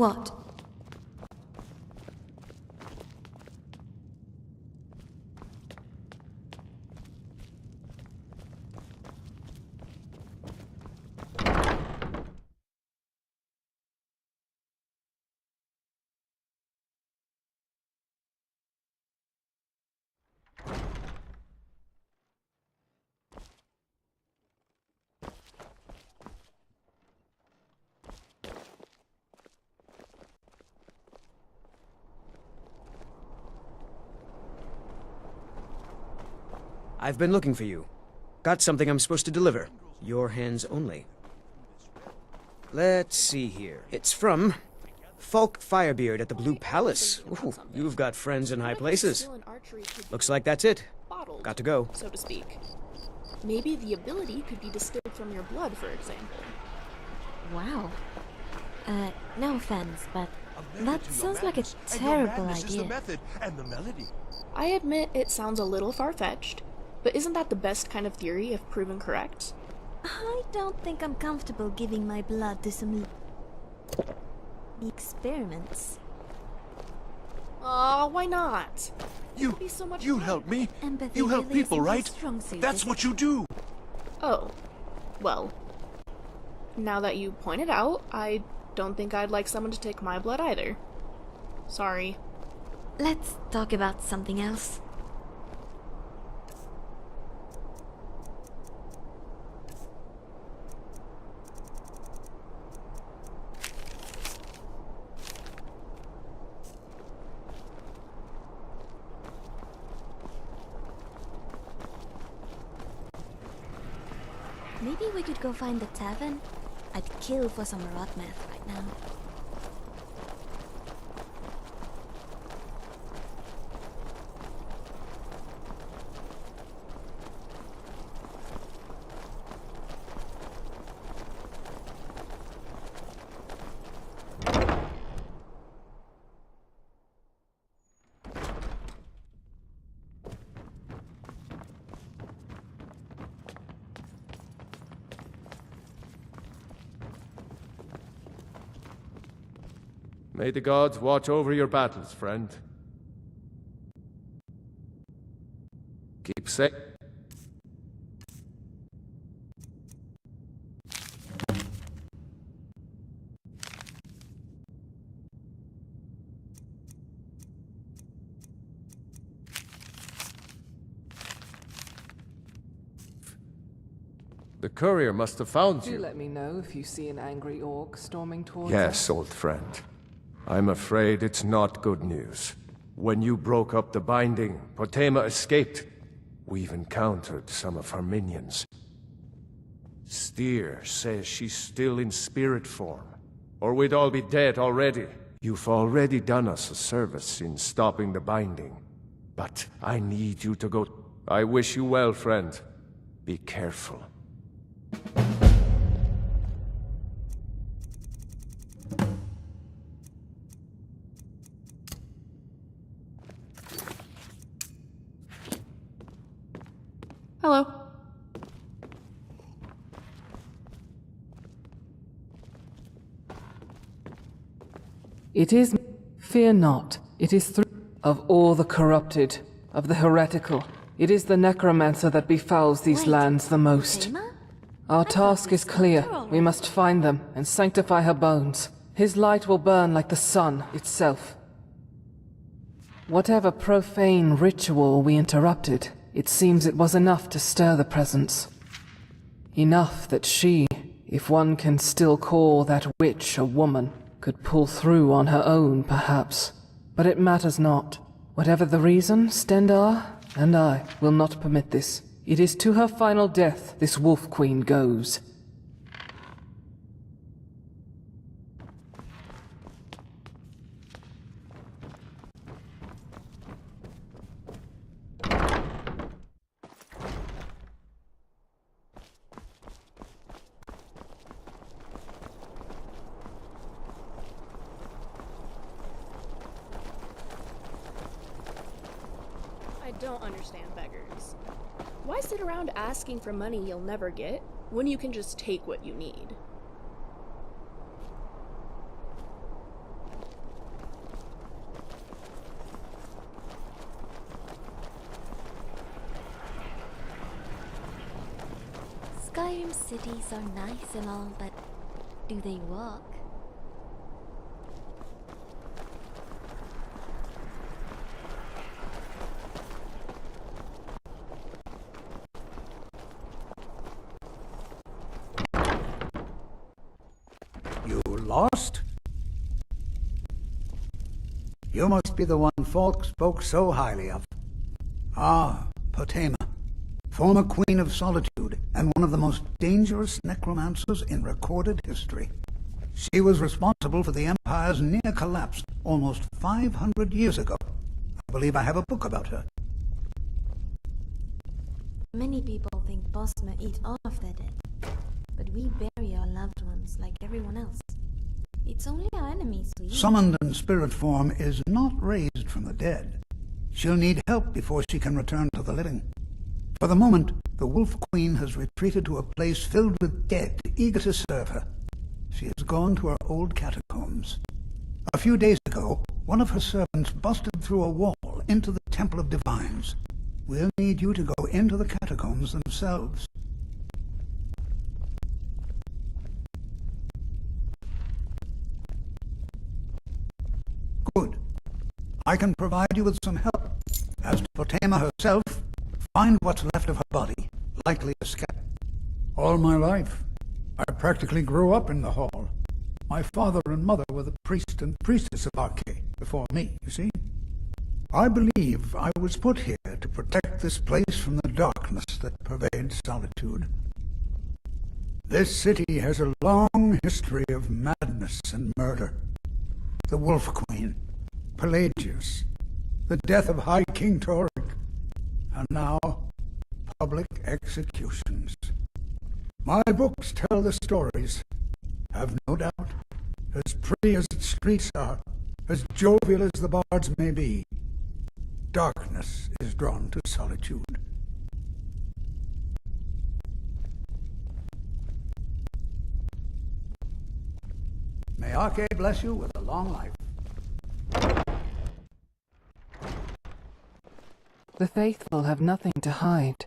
What? I've been looking for you. Got something I'm supposed to deliver. Your hands only. Let's see here. It's from Falk Firebeard at the Blue Palace. Ooh, you've got friends in high places. Looks like that's it. Got to go. So to speak. Maybe the ability could be distilled from your blood, for example. Wow. No offense, but that sounds like a terrible idea. I admit it sounds a little far-fetched, but isn't that the best kind of theory if proven correct? I don't think I'm comfortable giving my blood to some experiments. Aw, why not? You help me. Empathy You help really people, isn't my right? strong suit, That's is what it? you do. Oh. Well. Now that you point it out, I don't think I'd like someone to take my blood either. Sorry. Let's talk about something else. Maybe we could go find the tavern? I'd kill for some rot meth right now. May the gods watch over your battles, friend. Keep safe. The courier must have found Do you. let me know if you see an angry orc storming towards us. Yes, old friend. I'm afraid it's not good news. When you broke up the binding, Potema escaped. We've encountered some of her minions. Steer says she's still in spirit form, or we'd all be dead already. You've already done us a service in stopping the binding, but I need you to go. I wish you well, friend. Be careful. Hello. It is... Fear not. It is through... Of all the corrupted, of the heretical, it is the necromancer that befouls these lands the most. Potema? Our task is clear. We must find them and sanctify her bones. His light will burn like the sun itself. Whatever profane ritual we interrupted, it seems it was enough to stir the presence. Enough that she, if one can still call that witch a woman, could pull through on her own, perhaps. But it matters not. Whatever the reason, Stendar and I will not permit this. It is to her final death this Wolf Queen goes. I don't understand beggars. Why sit around asking for money you'll never get, when you can just take what you need? Skyrim cities are nice and all, but do they work? You lost? You must be the one Falk spoke so highly of. Ah, Potema, former Queen of Solitude and one of the most dangerous necromancers in recorded history. She was responsible for the Empire's near collapse almost 500 years ago. I believe I have a book about her. Many people think Bosmer eat all of their dead, but we bury our loved ones like everyone else. It's only our enemies we eat. Summoned in spirit form is not raised from the dead. She'll need help before she can return to the living. For the moment, the Wolf Queen has retreated to a place filled with dead, eager to serve her. She has gone to her old catacombs. A few days ago, one of her servants busted through a wall into the Temple of Divines. We'll need you to go into the catacombs themselves. Good. I can provide you with some help. As to Potema herself, find what's left of her body, likely a scab. All my life, I practically grew up in the hall. My father and mother were the priest and priestess of Arche before me, you see. I believe I was put here to protect this place from the darkness that pervades Solitude. This city has a long history of madness and murder. The Wolf Queen, Pelagius, the death of High King Toric, and now public executions. My books tell the stories. Have no doubt, as pretty as its streets are, as jovial as the bards may be, darkness is drawn to Solitude. May Arche bless you with a long life. The faithful have nothing to hide.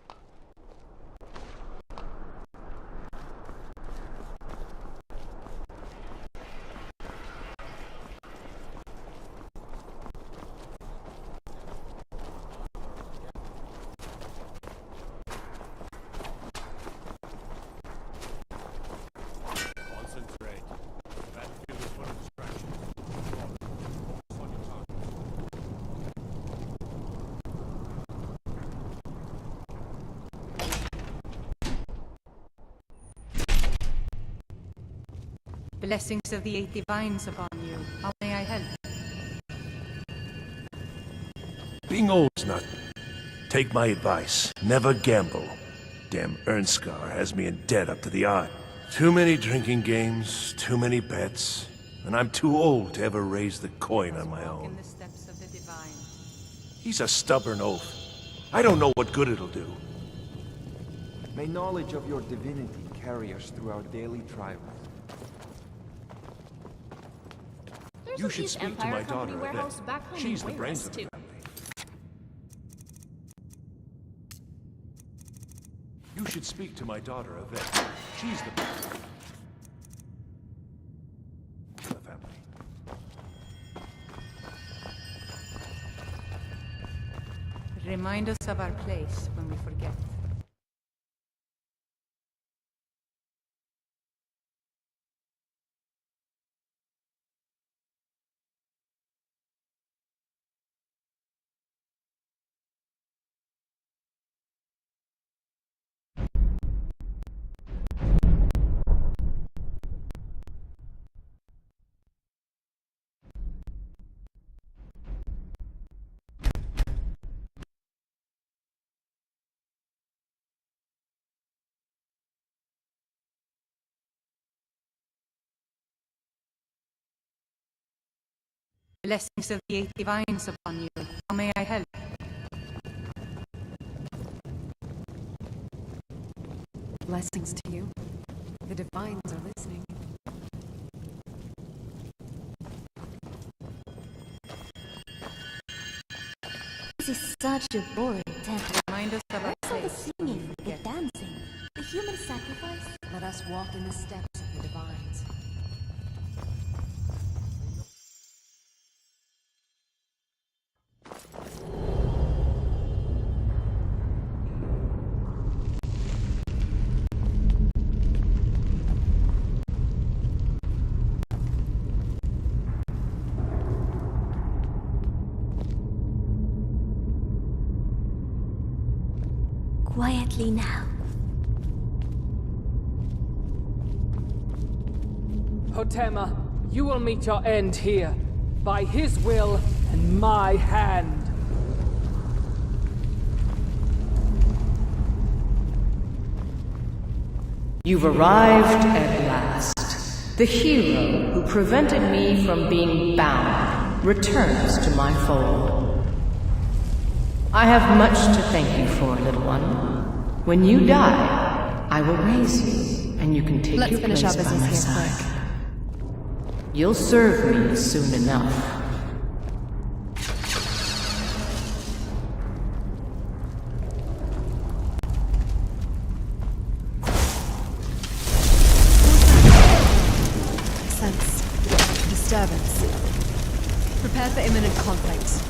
Blessings of the Eight Divines upon you. How may I help? Being old is not... Take my advice. Never gamble. Damn Ernskar has me in debt up to the eye. Too many drinking games, too many bets, and I'm too old to ever raise the coin on my In own. the steps of the divine. He's a stubborn oaf. I don't know what good it'll do. May knowledge of your divinity carry us through our daily trials. You should speak to my daughter, Yvette. She's the brains of the family. You should speak to my daughter, Yvette. She's the brains of the family. Remind us of our place when we forget. Blessings of the Eight Divines upon you. How may I help? Blessings to you. The divines are listening. This is such a boring temple. Remind us of our Where's all the place when we singing, the forget. dancing, the human sacrifice? Let us walk in the steps of the divines. Quietly now. Hotema, you will meet your end here, by his will and my hand. You've arrived at last. The hero who prevented me from being bound returns to my fold. I have much to thank you for, little one. When you die, I will raise you, and you can take your place by my side. You'll serve me soon enough. Sense. Disturbance. Prepare for imminent conflict.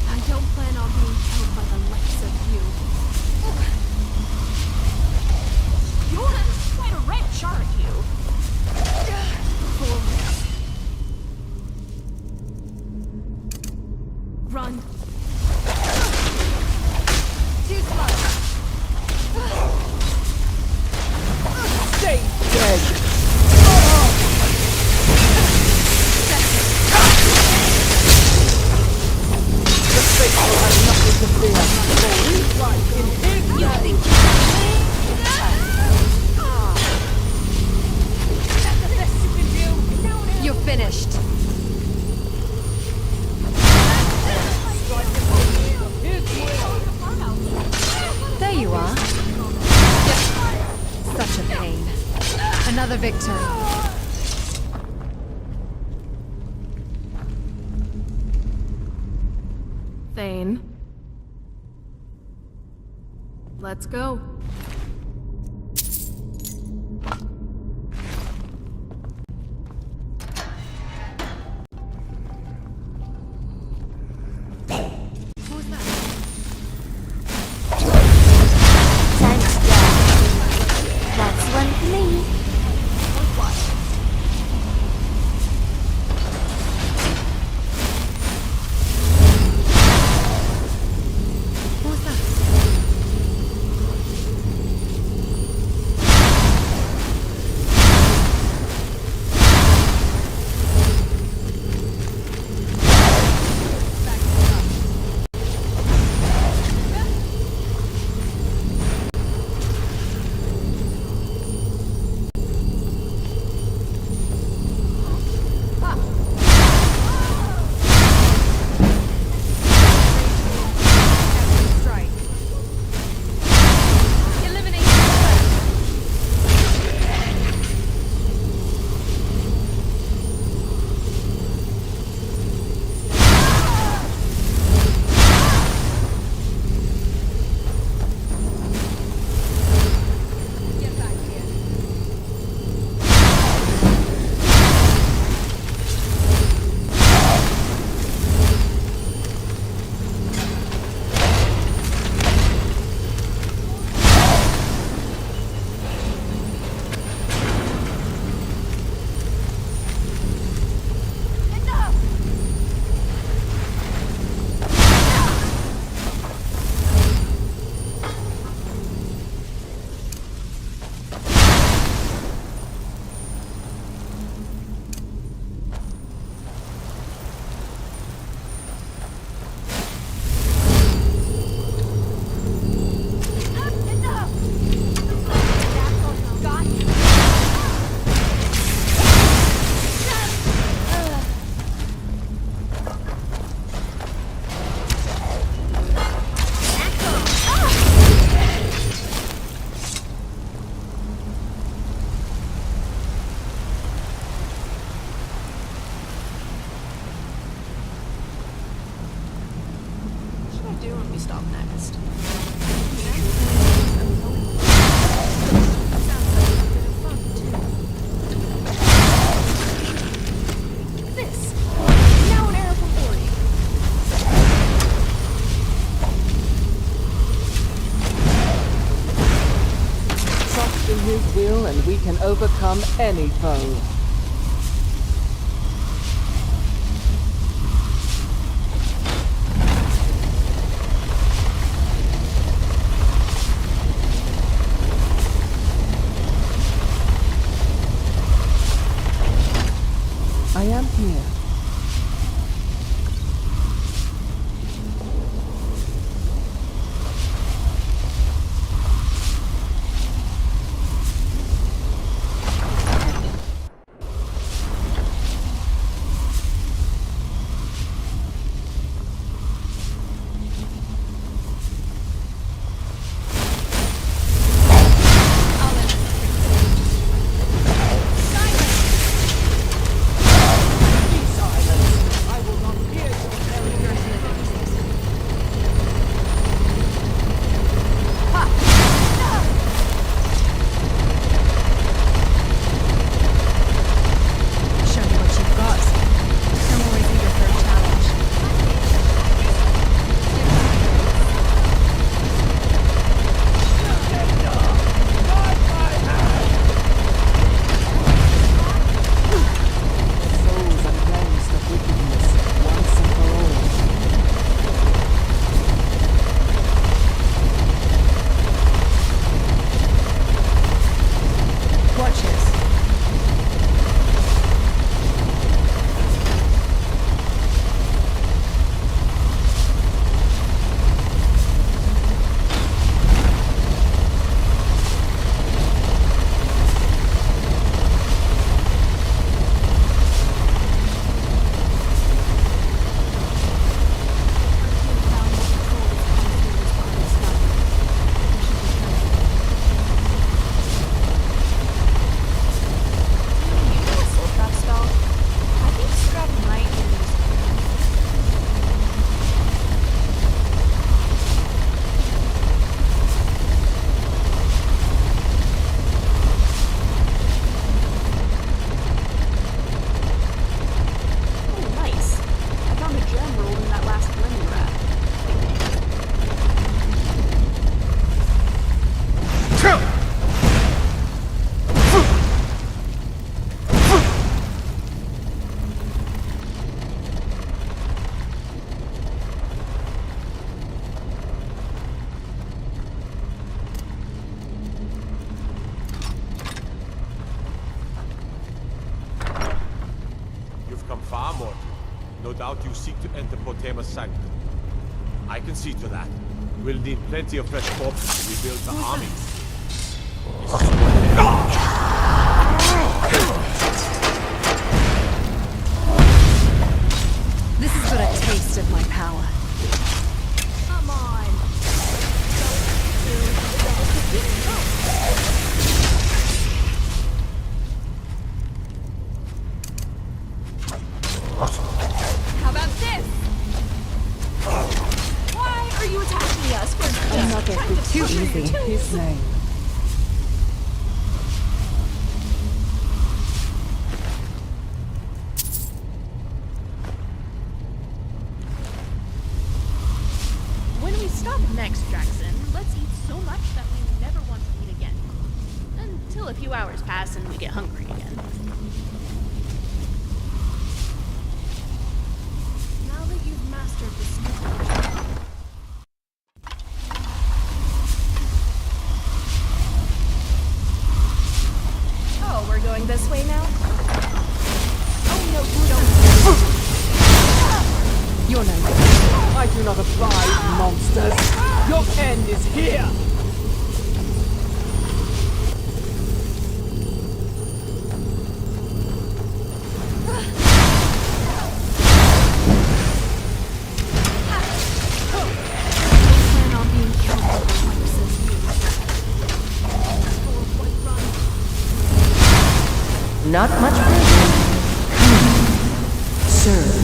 I don't plan on being killed by the likes of you. You're quite a wretch, aren't you? Run. Too slow. Stay dead! The faithful have nothing to fear, for we fight in his name! That's the best you can do. You're finished. There you are. Such a pain. Another victory. Thane. Let's go. Thanks, Dad. That's one for me. do when we stop next? This! Now an arrow from Ori. Trust in his will and we can overcome any foe. I am here. far, mortal. No doubt you seek to enter Potema's sanctum. I can see to that. We'll need plenty of fresh corpses to rebuild the army. This is but a taste of my power. Come on. How about this? Why are you attacking us? I'm not going to be too easy. His name. When we stop next, Jackson, let's eat so much that we never want to eat again. Until a few hours pass and we get hungry again. Now that you've mastered the skill. Oh, we're going this way now? Oh no, don't. Your name. I do not abide, monsters. Your end is here. Plan on being killed by the viruses. Not much further. Serve.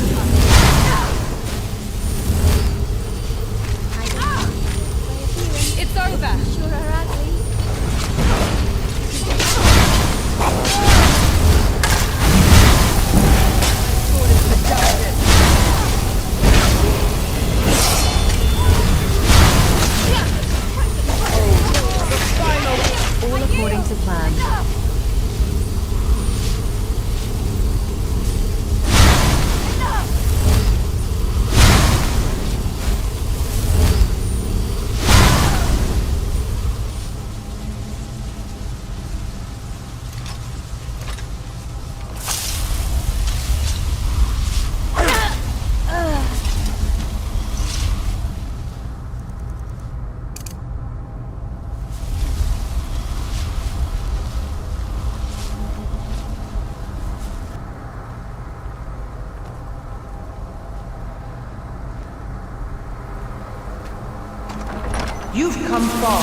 You've come far,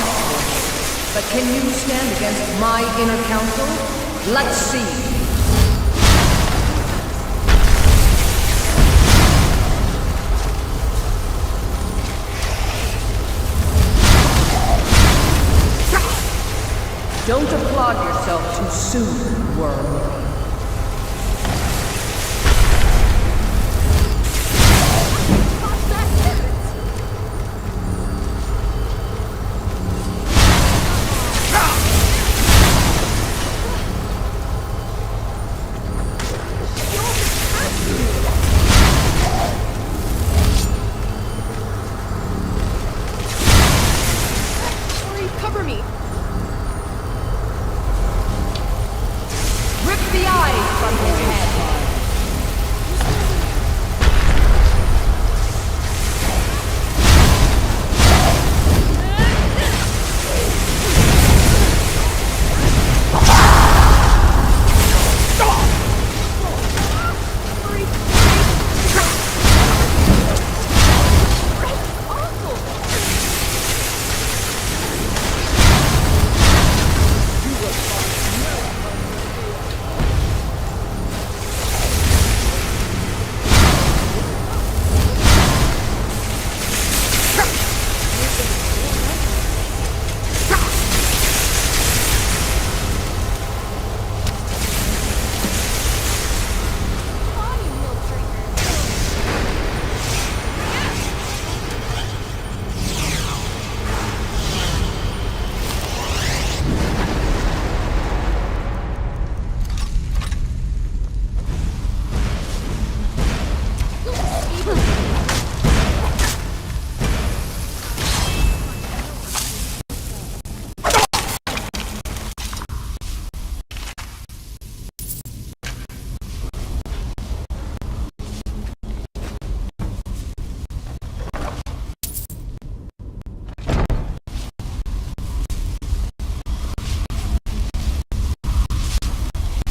but can you stand against my inner council? Let's see. Don't applaud yourself too soon, worm.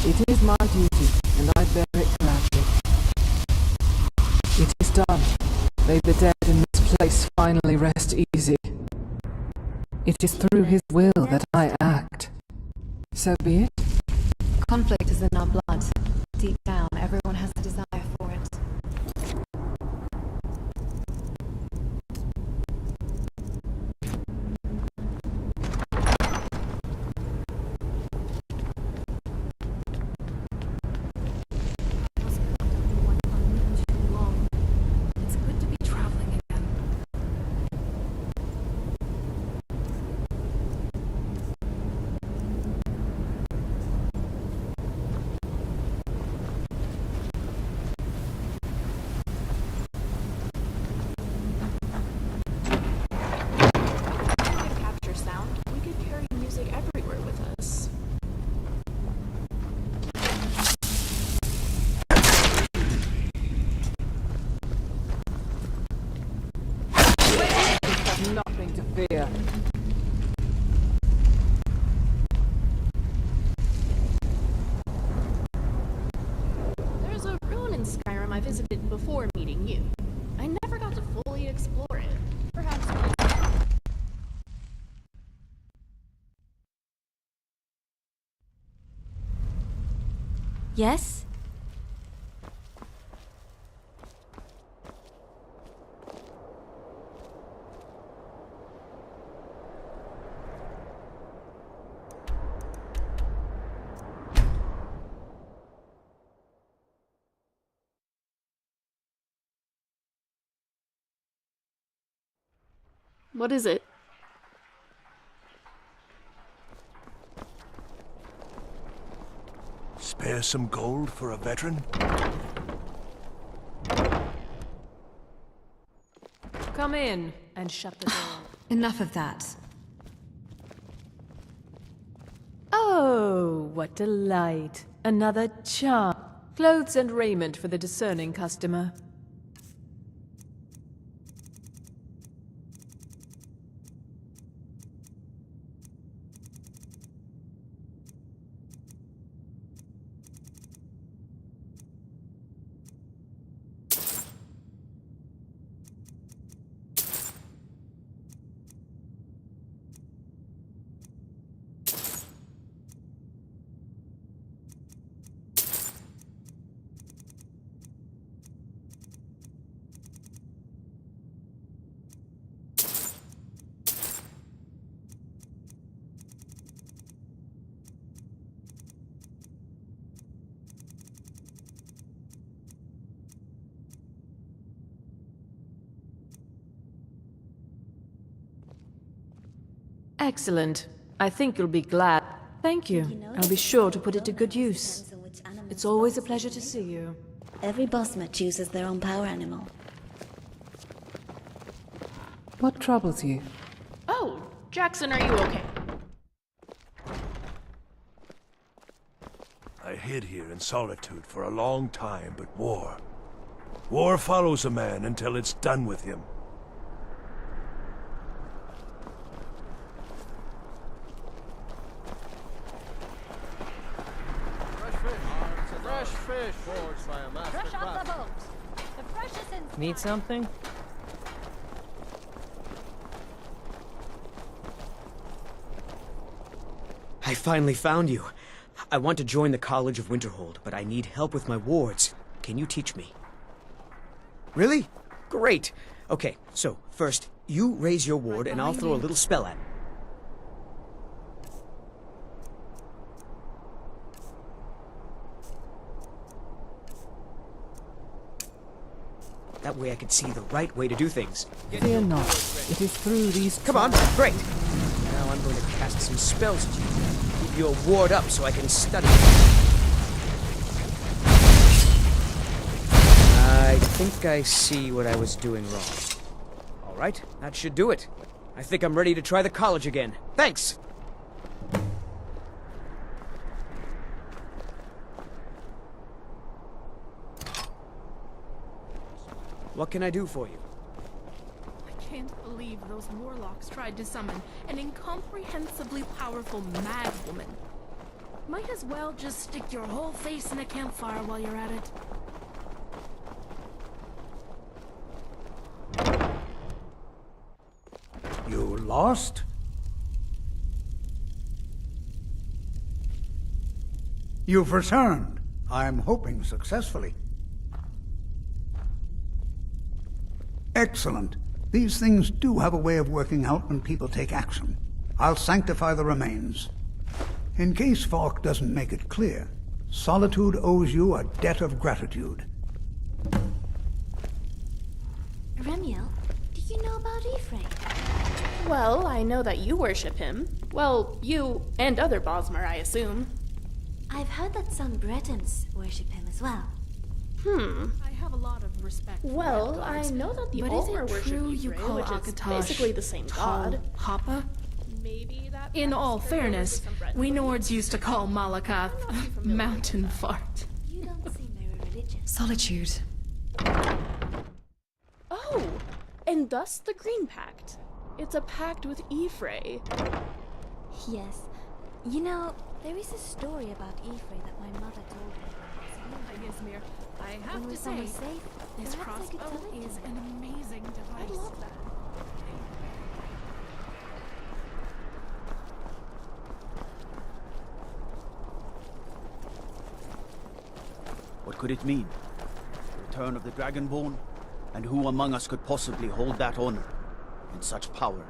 It is my duty, and I bear it gladly. It is done. May the dead in this place finally rest easy. It is through his will that I act. So be it. Conflict is in our blood. Deep down, everyone has a desire for it. It's good to be traveling again. Capture sound. We could carry music everywhere with us. Nothing to fear. There's a ruin in Skyrim I visited before meeting you. I never got to fully explore it. Perhaps. Yes? What is it? Spare some gold for a veteran? Come in and shut the door. Enough of that. Oh, what delight. Another charm. Clothes and raiment for the discerning customer. Excellent. I think you'll be glad. Thank you. I'll be sure to put it to good use. It's always a pleasure to see you. Every Bosmer chooses their own power animal. What troubles you? Oh, Jackson, are you okay? I hid here in solitude for a long time, but war. War follows a man until it's done with him. Fresh fish forged by a master craftsman. Need something? I finally found you. I want to join the College of Winterhold, but I need help with my wards. Can you teach me? Really? Great. Okay, so first, you raise your ward and I'll throw a little spell at it. That way I can see the right way to do things. Fear not. It is through these... Come on, great. Now I'm going to cast some spells at you. Keep your ward up so I can study. I think I see what I was doing wrong. All right, that should do it. I think I'm ready to try the college again. Thanks! What can I do for you? I can't believe those warlocks tried to summon an incomprehensibly powerful mad woman. Might as well just stick your whole face in a campfire while you're at it. You lost? You've returned. I'm hoping successfully. Excellent. These things do have a way of working out when people take action. I'll sanctify the remains. In case Falk doesn't make it clear, Solitude owes you a debt of gratitude. Remiel, do you know about Ephraim? Well, I know that you worship him. Well, you and other Bosmer, I assume. I've heard that some Bretons worship him as well. I have a lot of respect for Well, that I god. know that the But Ulmer is it worship true you Ephraim, call which is Akatosh basically the same god. Papa? Maybe that... In all fairness, we Nords used to call Malakath Mountain Fart. You don't seem very religious. Solitude. Oh, and thus the Green Pact. It's a pact with Ephraim. Yes. You know, there is a story about Ephraim that my mother told me. Ysmir, I have When to we're say, somewhere safe, this perhaps I could crossbow tell it to is them. an amazing device. I love that. What could it mean? The return of the Dragonborn? And who among us could possibly hold that honor and such power?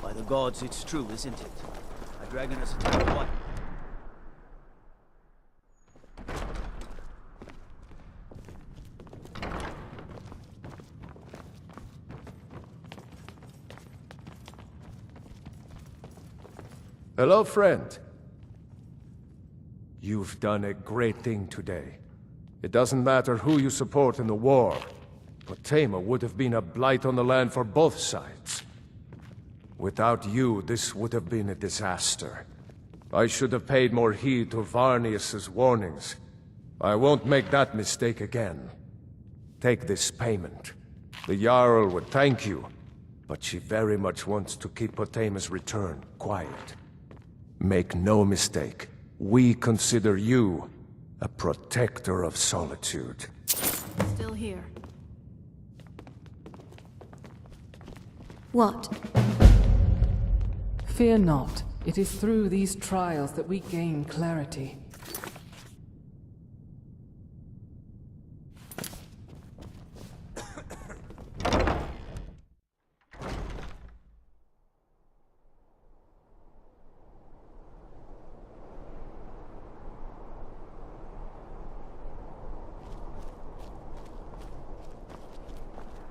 By the gods, it's true, isn't it? A dragon has attacked what? Hello, friend. You've done a great thing today. It doesn't matter who you support in the war. Potema would have been a blight on the land for both sides. Without you, this would have been a disaster. I should have paid more heed to Varnius's warnings. I won't make that mistake again. Take this payment. The Jarl would thank you, but she very much wants to keep Potema's return quiet. Make no mistake, we consider you a protector of Solitude. Still here. What? Fear not. It is through these trials that we gain clarity.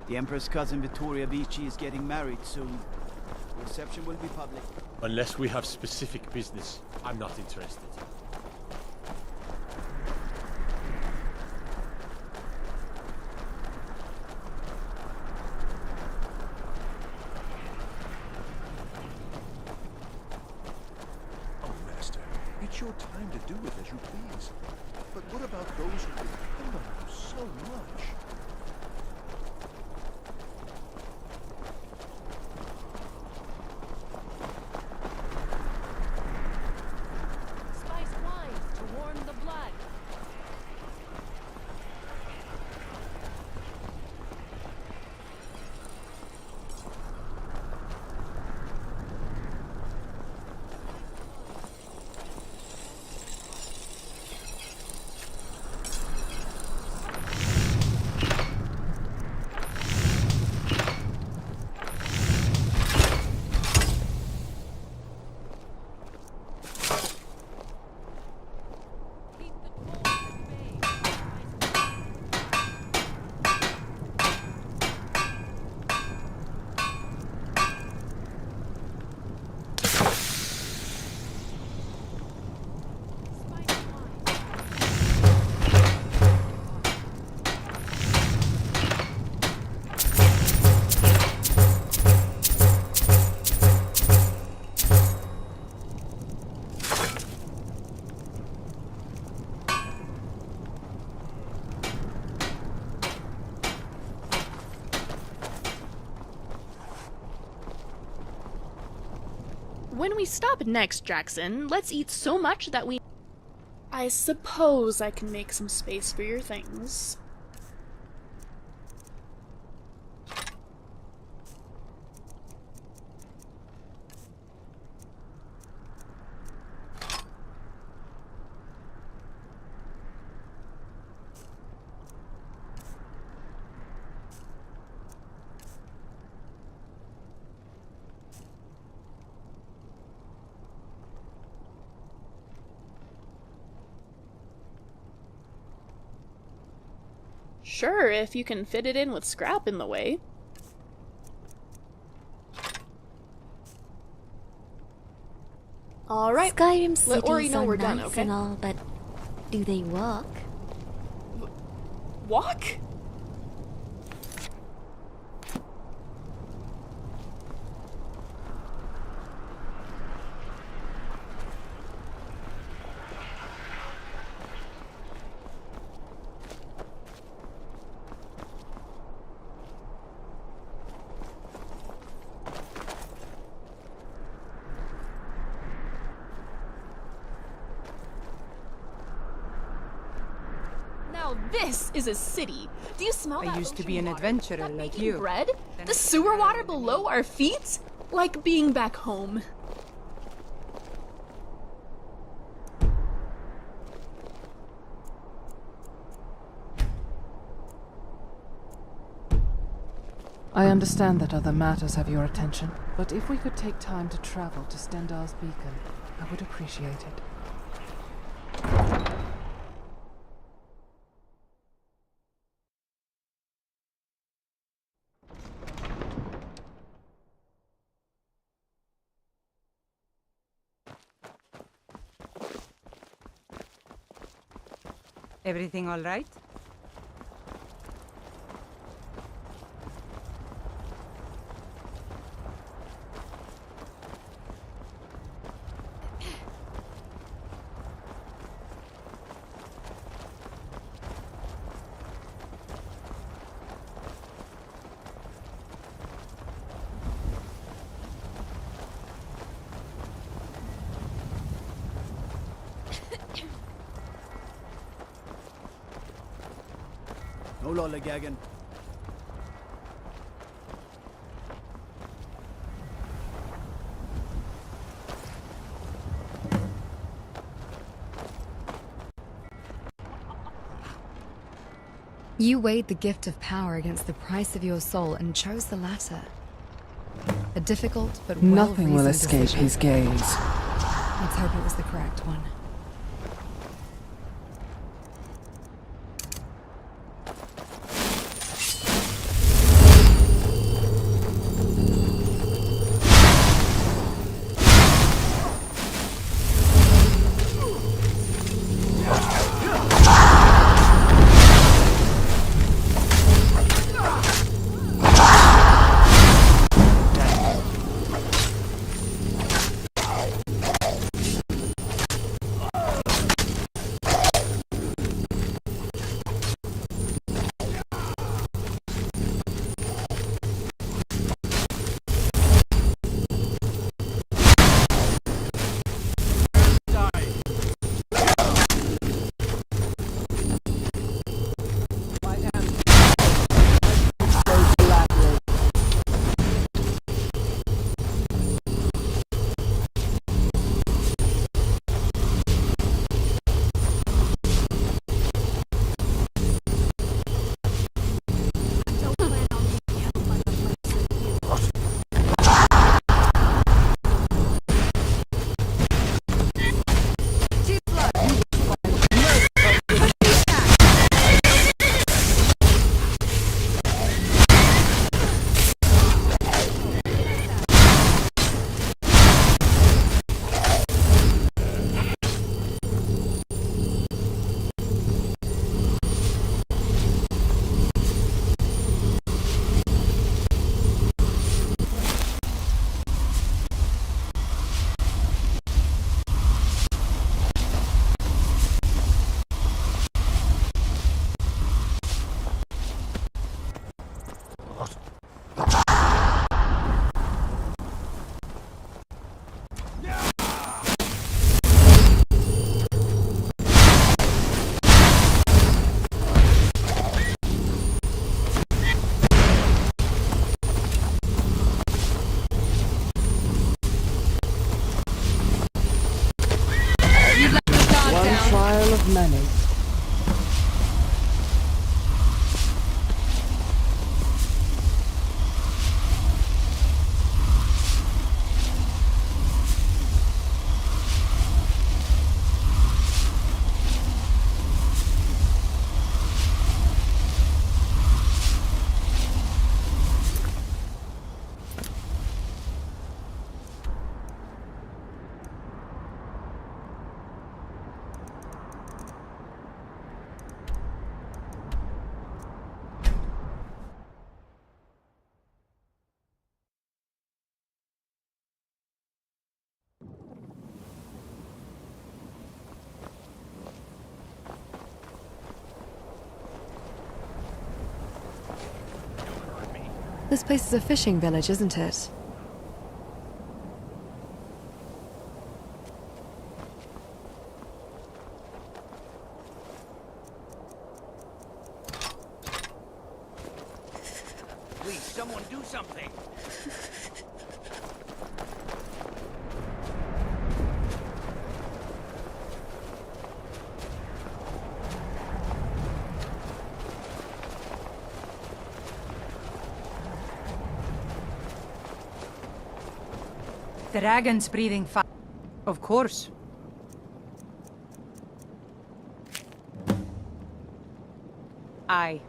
The Empress' cousin Vittoria Vici is getting married soon. The reception will be public. Unless we have specific business, I'm not interested. Oh, Master, it's your time to do with as you please. But what about those who depend on you so much? Spiced wine to warm the blood. When we stop next, Jackson, let's eat so much that we... I suppose I can make some space for your things. Sure, if you can fit it in with scrap in the way. Alright, Skyrim cities let Ori know are we're nice done, okay? and all, but do they walk? Walk? Now this is a city. Do you smell that? I used to be ocean an water? adventurer That like baking you. bread? The sewer water below our feet? Like being back home. I understand that other matters have your attention, but if we could take time to travel to Stendar's beacon, I would appreciate it. Everything all right? No lollygagging. You weighed the gift of power against the price of your soul and chose the latter. A difficult but Nothing will well-reasoned escape decision. his gaze. Let's hope it was the correct one. many. This place is a fishing village, isn't it? Please, someone do something! The dragon's breathing fire. Of course. Aye.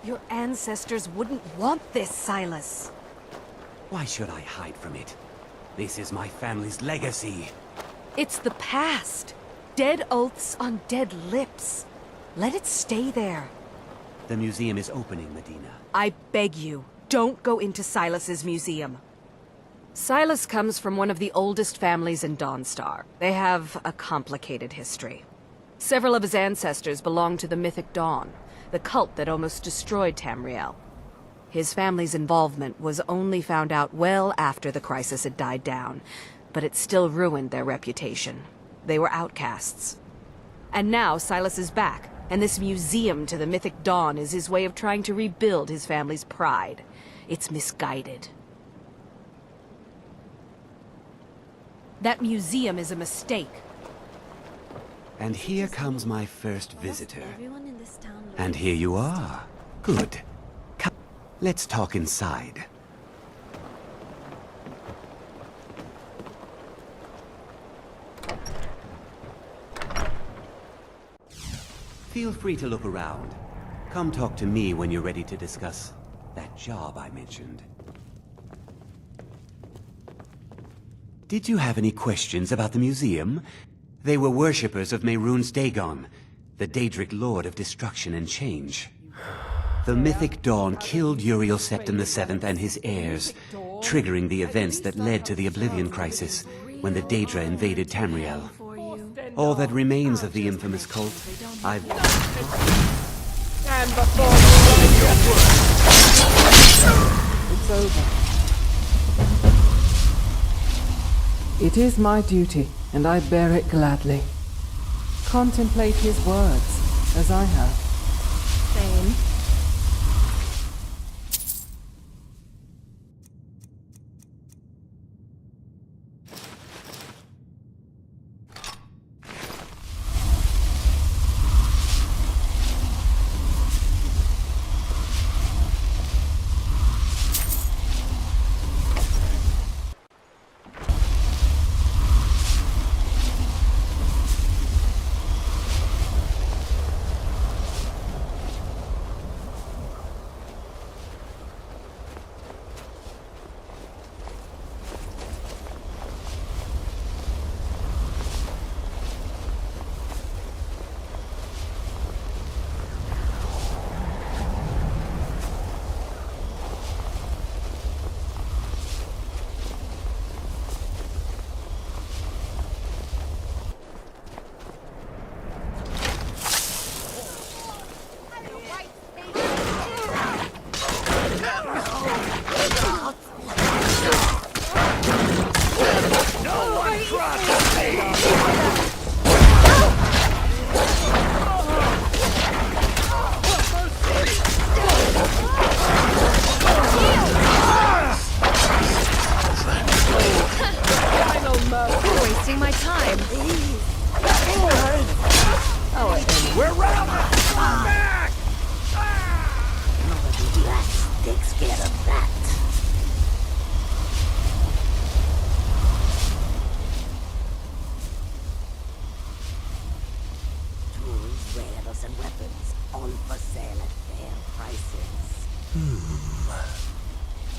Your ancestors wouldn't want this, Silas. Why should I hide from it? This is my family's legacy. It's the past. Dead oaths on dead lips. Let it stay there. The museum is opening, Medina. I beg you, don't go into Silas's museum. Silas comes from one of the oldest families in Dawnstar. They have a complicated history. Several of his ancestors belonged to the mythic Dawn, the cult that almost destroyed Tamriel. His family's involvement was only found out well after the crisis had died down, but it still ruined their reputation. They were outcasts. And now Silas is back, and this museum to the mythic Dawn is his way of trying to rebuild his family's pride. It's misguided. That museum is a mistake. And here comes my first visitor. Everyone in this town. And here you are. Good. Come, let's talk inside. Feel free to look around. Come talk to me when you're ready to discuss that job I mentioned. Did you have any questions about the museum? They were worshippers of Mehrunes Dagon, the Daedric Lord of Destruction and Change. The mythic Dawn killed Uriel Septim VII and his heirs, triggering the events that led to the Oblivion Crisis when the Daedra invaded Tamriel. All that remains of the infamous cult, I've... And before it's over. It is my duty, and I bear it gladly. Contemplate his words, as I have. Same.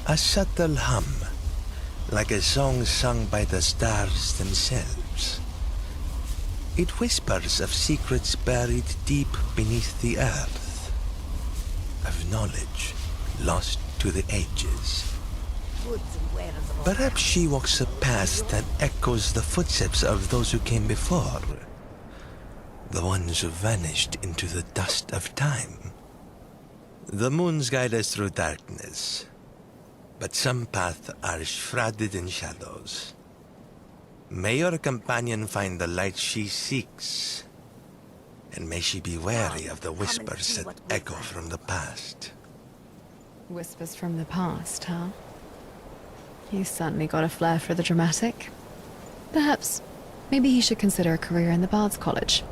A subtle hum, like a song sung by the stars themselves. It whispers of secrets buried deep beneath the earth, of knowledge lost to the ages. Perhaps she walks a path that echoes the footsteps of those who came before, the ones who vanished into the dust of time. The moons guide us through darkness, but some paths are shrouded in shadows. May your companion find the light she seeks, and may she be wary of the whispers that echo from the past. Whispers from the past, huh? He's certainly got a flair for the dramatic. Perhaps, maybe he should consider a career in the Bard's College.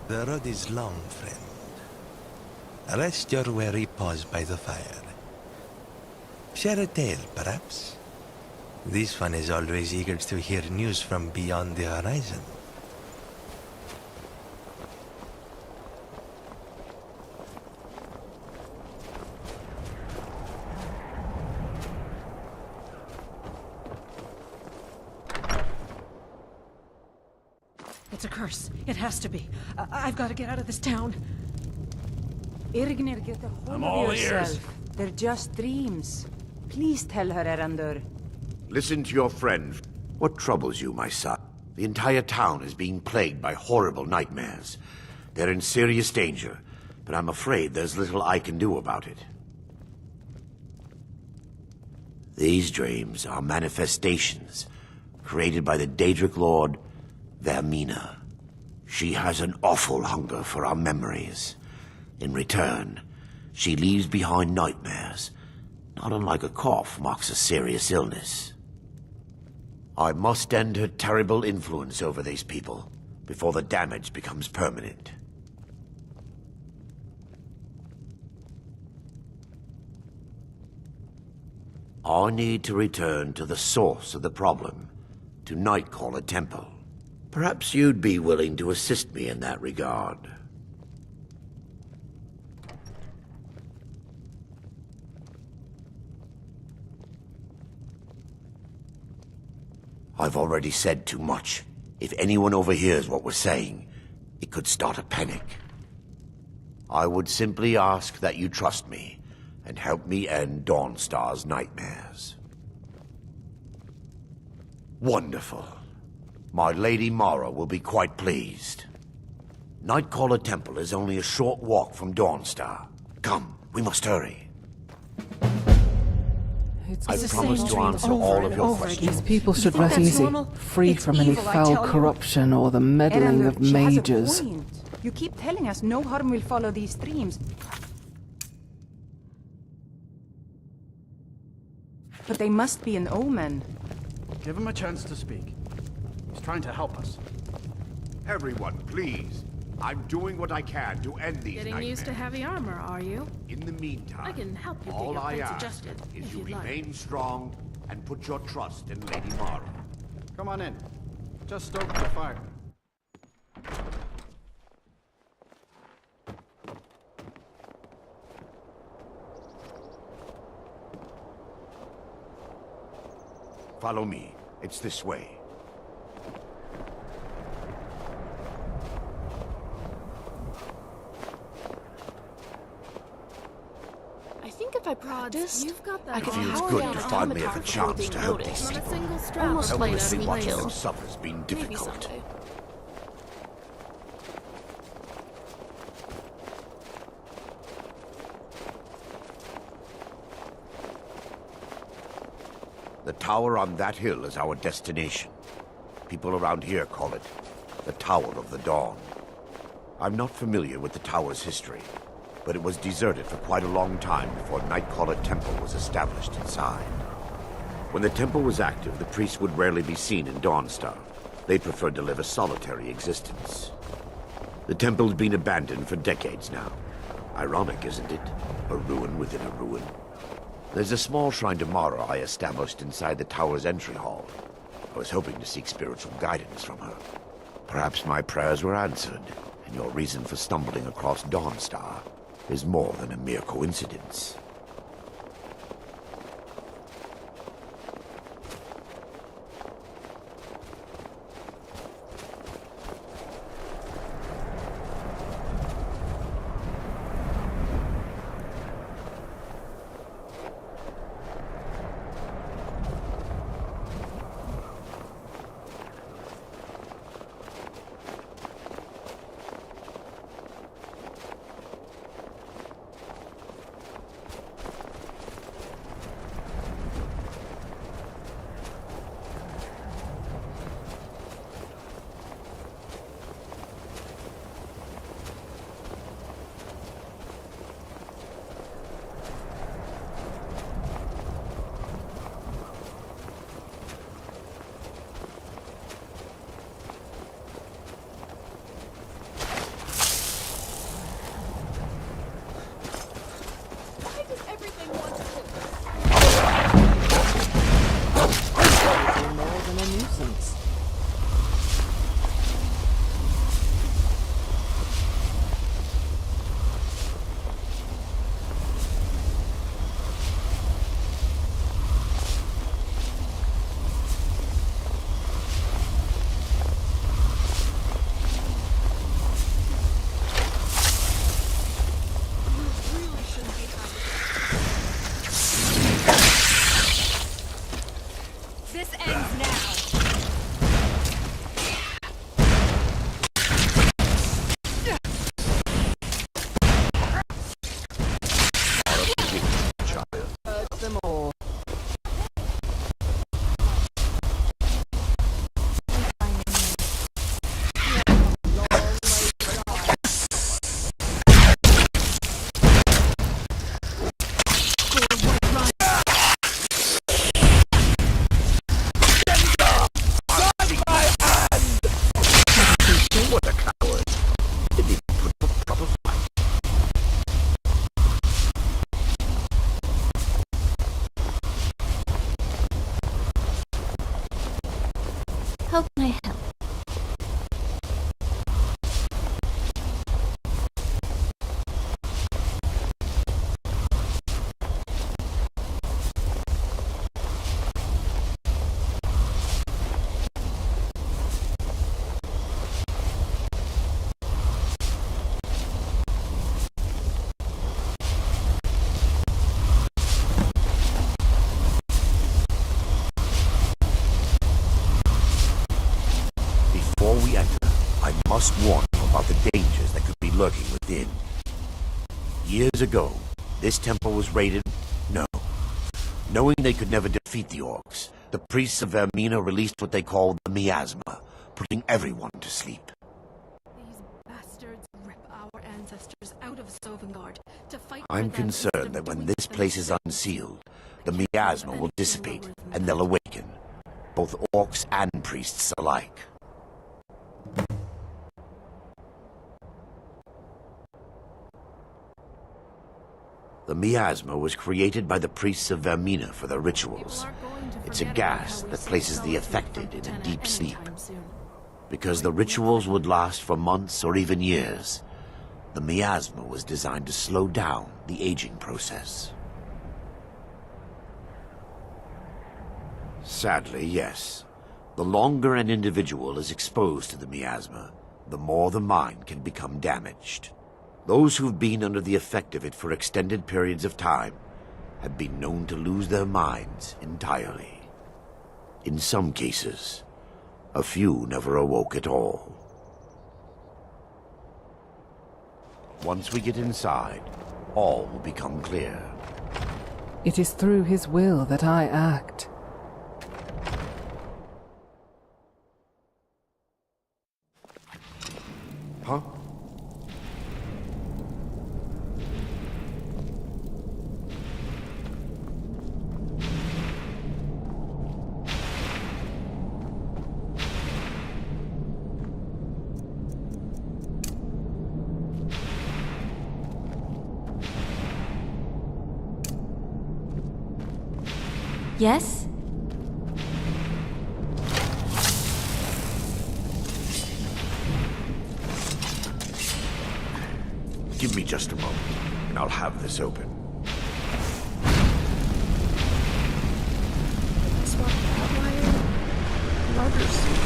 The road is long, friend. Rest your weary paws by the fire. Share a tale, perhaps? This one is always eager to hear news from beyond the horizon. It's a curse. It has to be. I've got to get out of this town. Irgnir, get a hold of yourself. They're just dreams. Please tell her, Erandur. Listen to your friend. What troubles you, my son? The entire town is being plagued by horrible nightmares. They're in serious danger, but I'm afraid there's little I can do about it. These dreams are manifestations created by the Daedric Lord, Vermina. She has an awful hunger for our memories. In return, she leaves behind nightmares, not unlike a cough marks a serious illness. I must end her terrible influence over these people before the damage becomes permanent. I need to return to the source of the problem, to Nightcaller Temple. Perhaps you'd be willing to assist me in that regard. I've already said too much. If anyone overhears what we're saying, it could start a panic. I would simply ask that you trust me and help me end Dawnstar's nightmares. Wonderful. My Lady Mara will be quite pleased. Nightcaller Temple is only a short walk from Dawnstar. Come, we must hurry. I promise to answer all of your questions. These people should rest easy, free from any foul corruption or the meddling of mages. You keep telling us no harm will follow these dreams. But they must be an omen. Give him a chance to speak. He's trying to help us. Everyone, please. I'm doing what I can to end these Getting nightmares. used to heavy armor, are you? In the meantime, I can help you get all your I plates ask adjusted, is if you you'd like. remain strong and put your trust in Lady Mara. Come on in. Just stoke the fire. Follow me. It's this way. I think if I practiced, You've got that. It feels good to finally have a chance to help these Not a people. single strap Almost of like Helplessly that watching place. them suffer has been Maybe difficult. someday. The tower on that hill is our destination. People around here call it the Tower of the Dawn. I'm not familiar with the tower's history, but it was deserted for quite a long time before Nightcaller Temple was established inside. When the temple was active, the priests would rarely be seen in Dawnstar. They preferred to live a solitary existence. The temple's been abandoned for decades now. Ironic, isn't it? A ruin within a ruin. There's a small shrine to Mara I established inside the tower's entry hall. I was hoping to seek spiritual guidance from her. Perhaps my prayers were answered, and your reason for stumbling across Dawnstar is more than a mere coincidence. How can I help? Before we enter, I must warn you about the dangers that could be lurking within. Years ago, this temple was raided. No. Knowing they could never defeat the orcs, the priests of Vermina released what they called the miasma, putting everyone to sleep. These bastards rip our ancestors out of Sovngarde to fight. I'm concerned that when this place is unsealed, the miasma will dissipate and they'll awaken, both orcs and priests alike. The miasma was created by the priests of Vermina for their rituals. It's a gas that places the affected in a deep sleep. Because the rituals would last for months or even years, the miasma was designed to slow down the aging process. Sadly, yes. The longer an individual is exposed to the miasma, the more the mind can become damaged. Those who've been under the effect of it for extended periods of time have been known to lose their minds entirely. In some cases, a few never awoke at all. Once we get inside, all will become clear. It is through his will that I act. Huh? Yes? Give me just a moment, and I'll have this open. Swap that wire. Larger switch.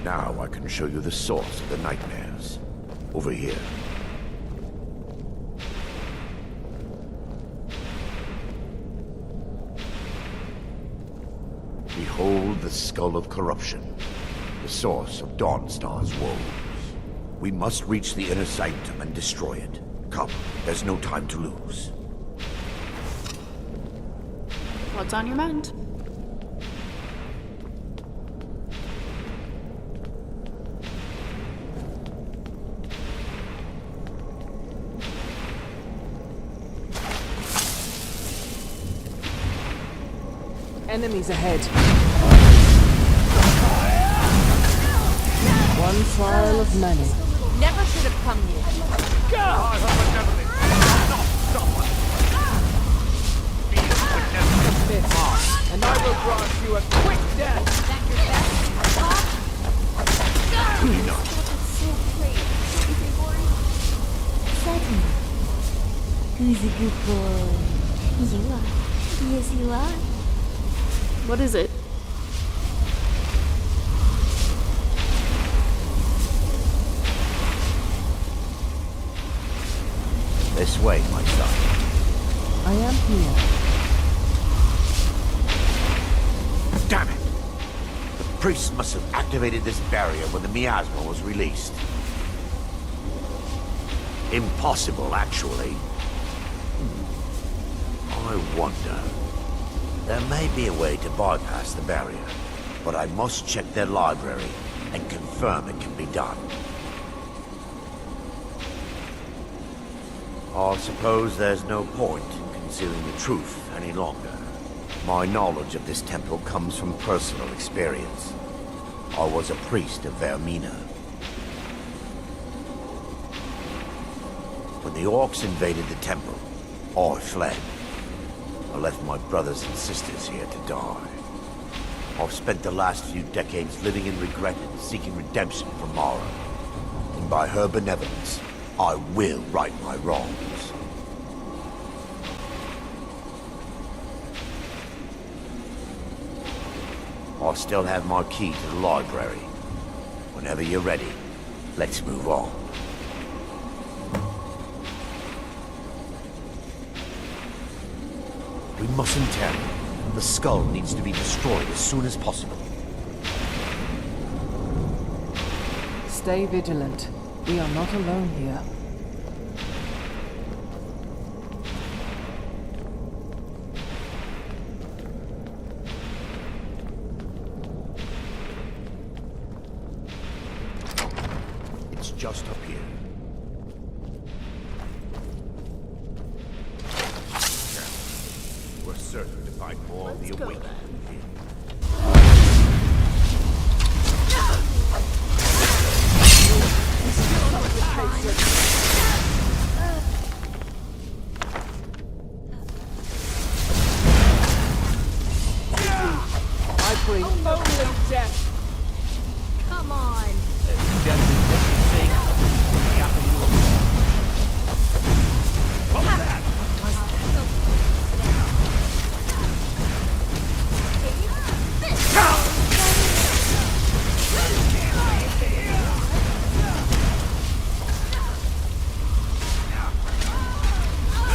Now I can show you the source of the nightmares. Over here. Behold the skull of corruption, the source of Dawnstar's woes. We must reach the inner sanctum and destroy it. Come, there's no time to lose. What's on your mind? Enemies ahead. One trial of many. Never should have come here. And I will grant you a quick death. Who's a good boy? You are. Yes, you are. What is it? This way, my son. I am here. Damn it! The priests must have activated this barrier when the miasma was released. Impossible, actually. I wonder. There may be a way to bypass the barrier, but I must check their library and confirm it can be done. I suppose there's no point in concealing the truth any longer. My knowledge of this temple comes from personal experience. I was a priest of Vermina. When the orcs invaded the temple, I fled. I left my brothers and sisters here to die. I've spent the last few decades living in regret and seeking redemption from Mara. And by her benevolence, I will right my wrongs. I still have my key to the library. Whenever you're ready, let's move on. We mustn't tarry. The skull needs to be destroyed as soon as possible. Stay vigilant. We are not alone here. It's just up here. We're certain to find more of the awakening. I bring only death. Come on.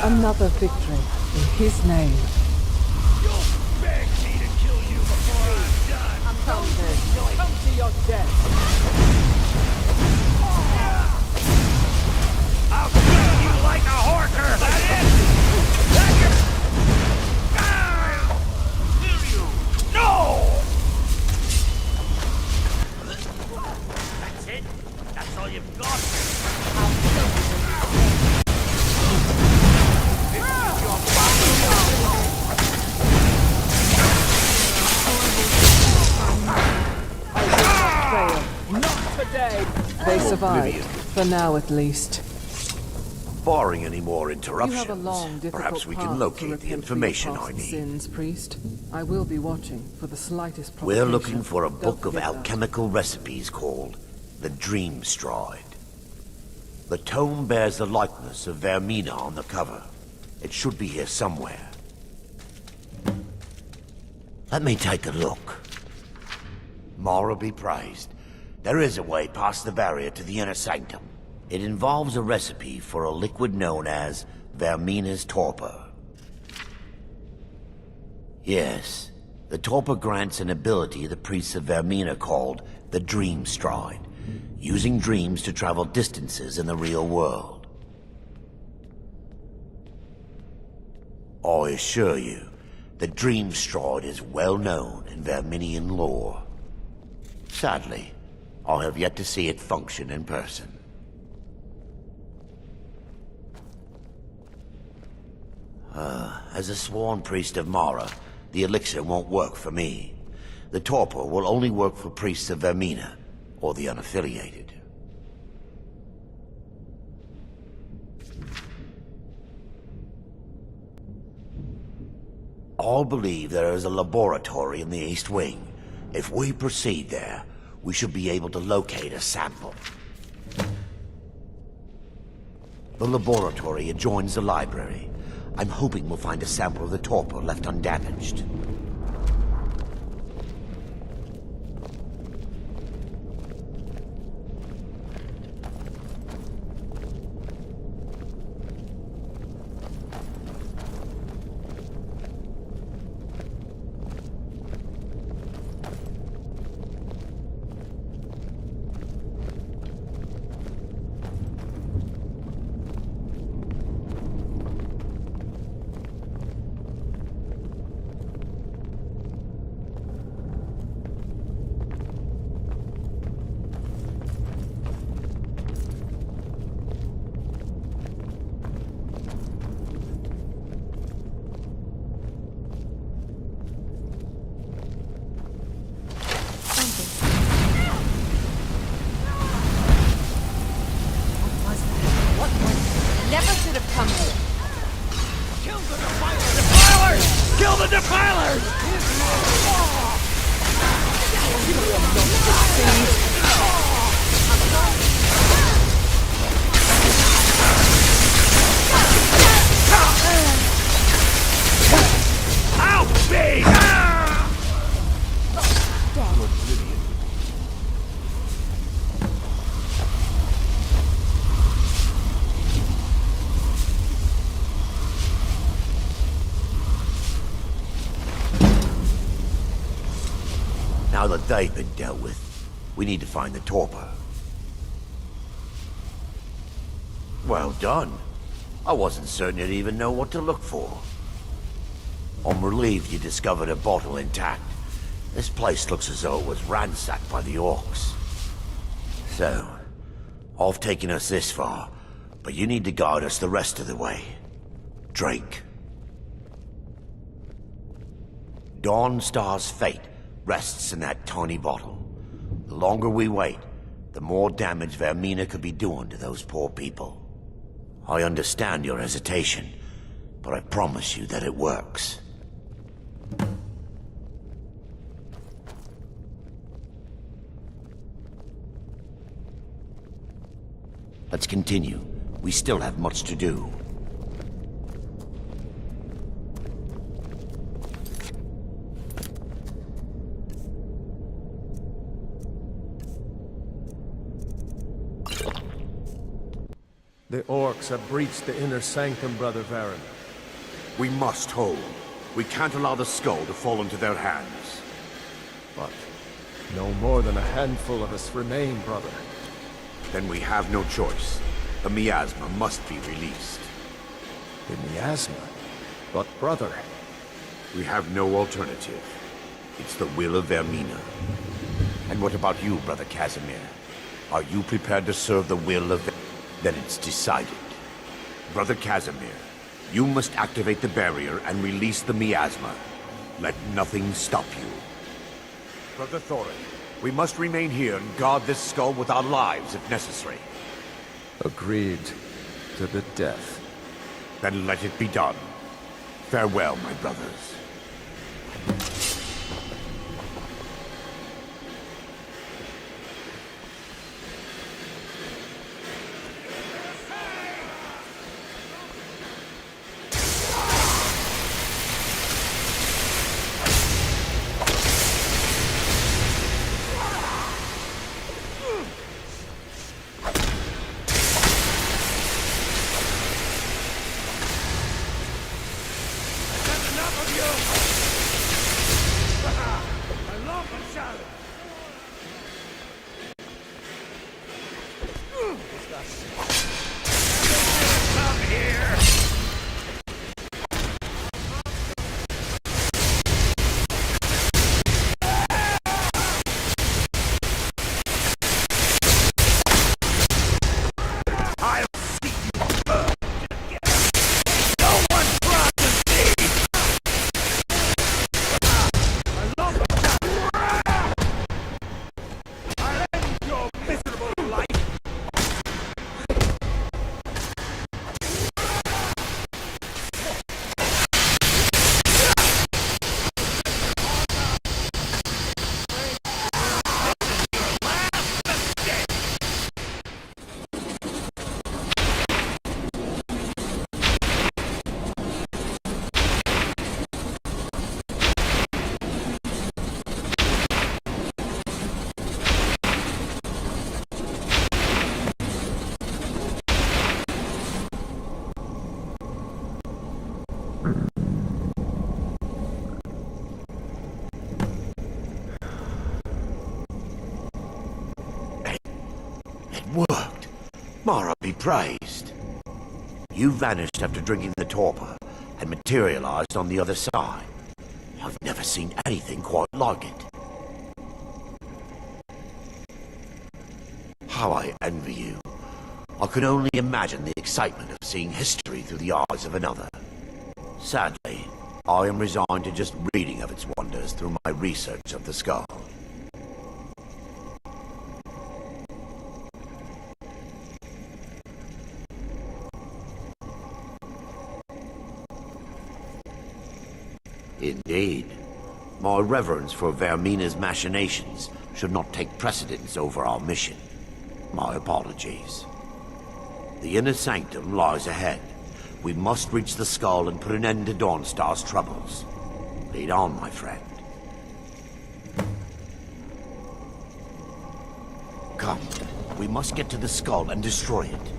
Another victory in his name. Beg me to kill you before I'm done. Come to your death. I'll kill you like a horker. That is. Kill you. No. That's it. That's all you've got. Not today. They survived, for now at least. Barring any more You interruptions, have a long, difficult perhaps we path can to locate the repent for your information I past need. Sins, priest. I will be watching for the slightest We're provocation. looking for a Don't book of forget that. alchemical recipes called the Dream Stride. The tome bears the likeness of Vermina on the cover. It should be here somewhere. Let me take a look. Mara be praised. There is a way past the barrier to the inner sanctum. It involves a recipe for a liquid known as Vermina's torpor. Yes, the torpor grants an ability the priests of Vermina called the Dream Stride, using dreams to travel distances in the real world. I assure you, the Dream Stride is well known in Verminian lore. Sadly, I have yet to see it function in person. As a sworn priest of Mara, the elixir won't work for me. The torpor will only work for priests of Vermina, or the unaffiliated. All believe there is a laboratory in the East Wing. If we proceed there, we should be able to locate a sample. The laboratory adjoins the library. I'm hoping we'll find a sample of the torpor left undamaged. they've been dealt with, we need to find the torpor. Well done. I wasn't certain you'd even know what to look for. I'm relieved you discovered a bottle intact. This place looks as though it was ransacked by the orcs. So, I've taken us this far, but you need to guide us the rest of the way. Drink. Dawnstar's fate rests in that tiny bottle. The longer we wait, the more damage Vermina could be doing to those poor people. I understand your hesitation, but I promise you that it works. Let's continue. We still have much to do. The orcs have breached the inner sanctum, Brother Varen. We must hold. We can't allow the skull to fall into their hands. But no more than a handful of us remain, brother. Then we have no choice. The miasma must be released. The miasma? But brother... We have no alternative. It's the will of Vermina. And what about you, Brother Casimir? Are you prepared to serve the will of... Then it's decided. Brother Casimir, you must activate the barrier and release the miasma. Let nothing stop you. Brother Thorin, we must remain here and guard this skull with our lives if necessary. Agreed to the death. Then let it be done. Farewell, my brothers. Worked. Mara be praised. You vanished after drinking the torpor and materialized on the other side. I've never seen anything quite like it. How I envy you. I can only imagine the excitement of seeing history through the eyes of another. Sadly, I am resigned to just reading of its wonders through my research of the skull. Indeed. My reverence for Vermina's machinations should not take precedence over our mission. My apologies. The inner sanctum lies ahead. We must reach the skull and put an end to Dawnstar's troubles. Lead on, my friend. Come, we must get to the skull and destroy it.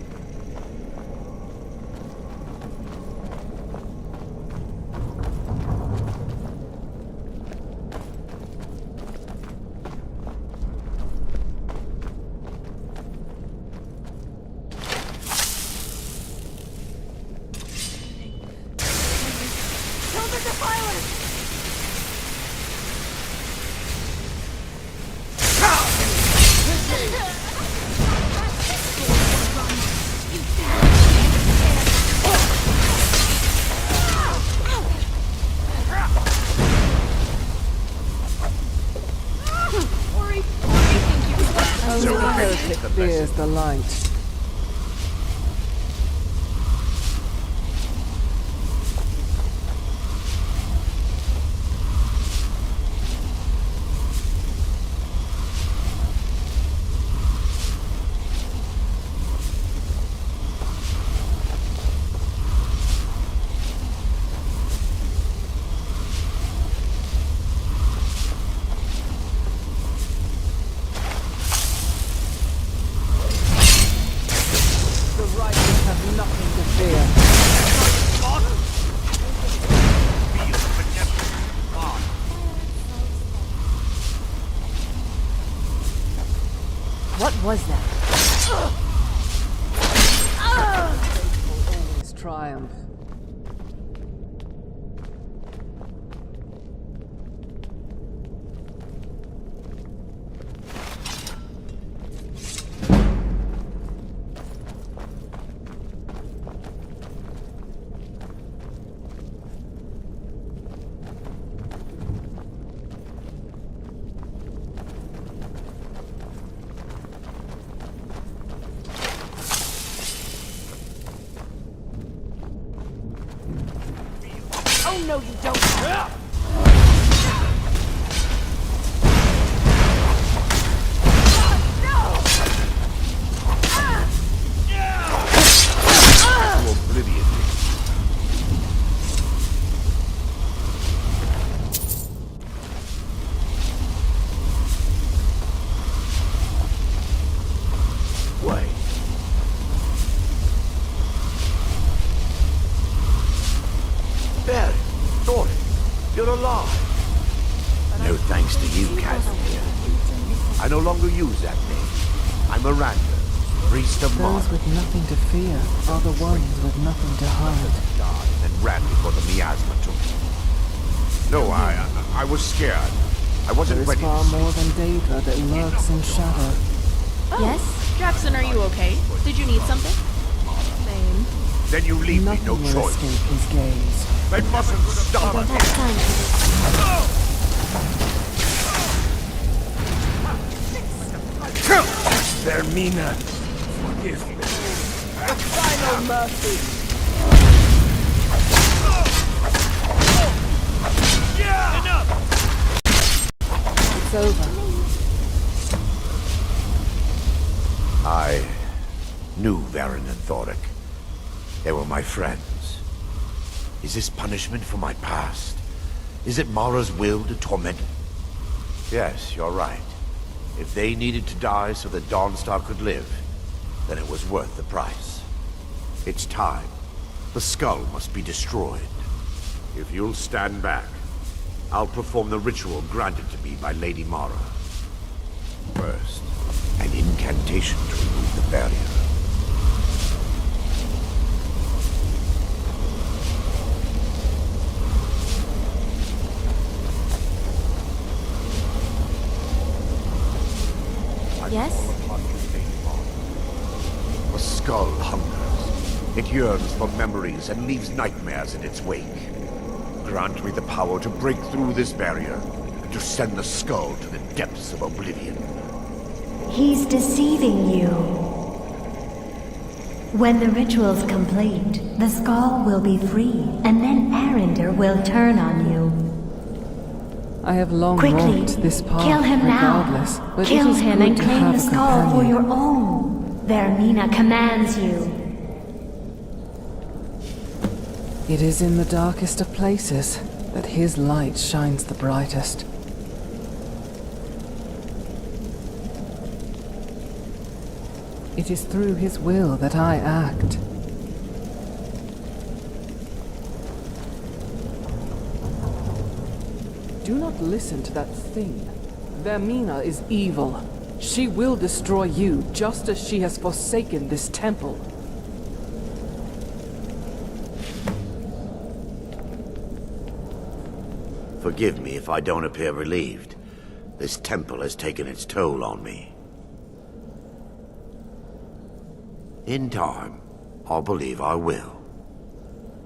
heretic fears the light. What was that? Always triumph. Oh no, you don't! Oblivion. Wait. Barry, daughter, you're alive. No thanks to you, Casimir. I no longer use that name. I'm Miranda, priest of Mars. Those with nothing to fear are the ones with nothing to hide. And ran before the miasma took me. No, I was scared. I wasn't There is ready far to more than Daedra that lurks in shadow. Oh, yes? Jackson, are you okay? Did you need something? Same. Then you leave me no Nothing will choice. escape his gaze. They mustn't stop I us. don't have time for this. Vermina, forgive me. The final mercy! Enough! It's over. I knew Varen and Thoric. They were my friends. Is this punishment for my past? Is it Mara's will to torment? Yes, you're right. If they needed to die so that Dawnstar could live, then it was worth the price. It's time. The skull must be destroyed. If you'll stand back, I'll perform the ritual granted to me by Lady Mara. First, an incantation to remove the barrier. Yes? The skull hungers. It yearns for memories and leaves nightmares in its wake. Grant me the power to break through this barrier and to send the skull to the depths of oblivion. He's deceiving you. When the ritual's complete, the skull will be free, and then Arender will turn on you. I have long Quickly, walked this path kill him regardless, now. but Kill it is him good and to claim have the a skull for companion. your own. Vermina commands you. It is in the darkest of places that his light shines the brightest. It is through his will that I act. Do not listen to that thing. Vermina is evil. She will destroy you just as she has forsaken this temple. Forgive me if I don't appear relieved. This temple has taken its toll on me. In time, I believe I will.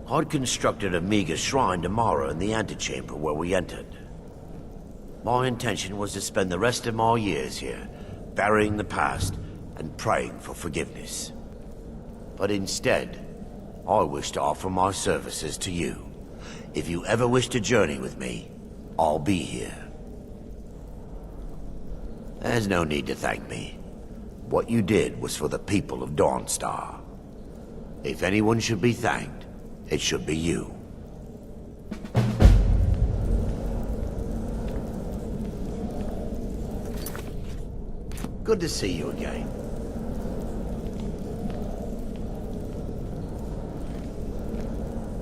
I'd constructed a meager shrine to Mara in the antechamber where we entered. My intention was to spend the rest of my years here, burying the past and praying for forgiveness. But instead, I wish to offer my services to you. If you ever wish to journey with me, I'll be here. There's no need to thank me. What you did was for the people of Dawnstar. If anyone should be thanked, it should be you. Good to see you again.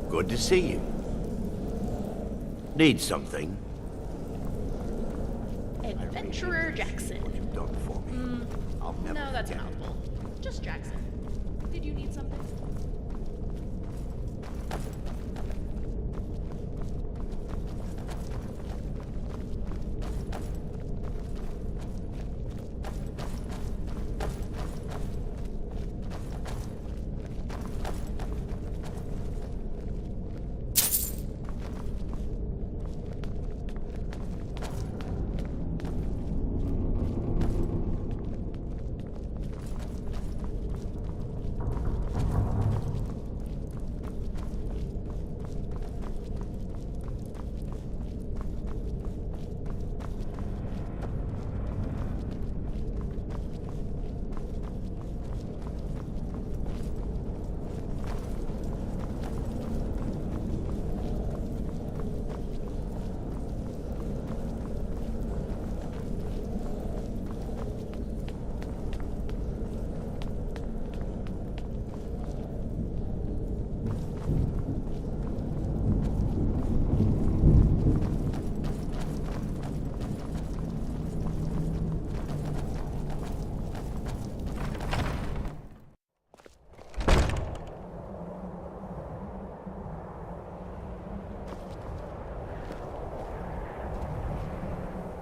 Good to see you. Need something? Adventurer Jackson. What you've done for me. I'll never No, that's a forget it. mouthful. Just Jackson. Did you need something?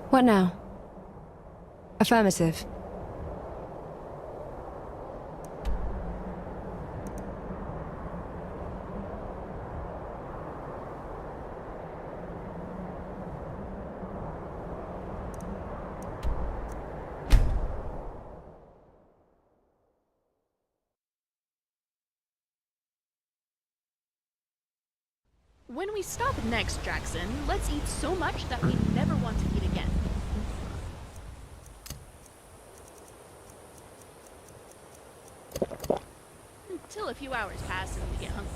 What now? Affirmative. When we stop next, Jackson, let's eat so much that we never want to eat again. Until a few hours pass and we get hungry.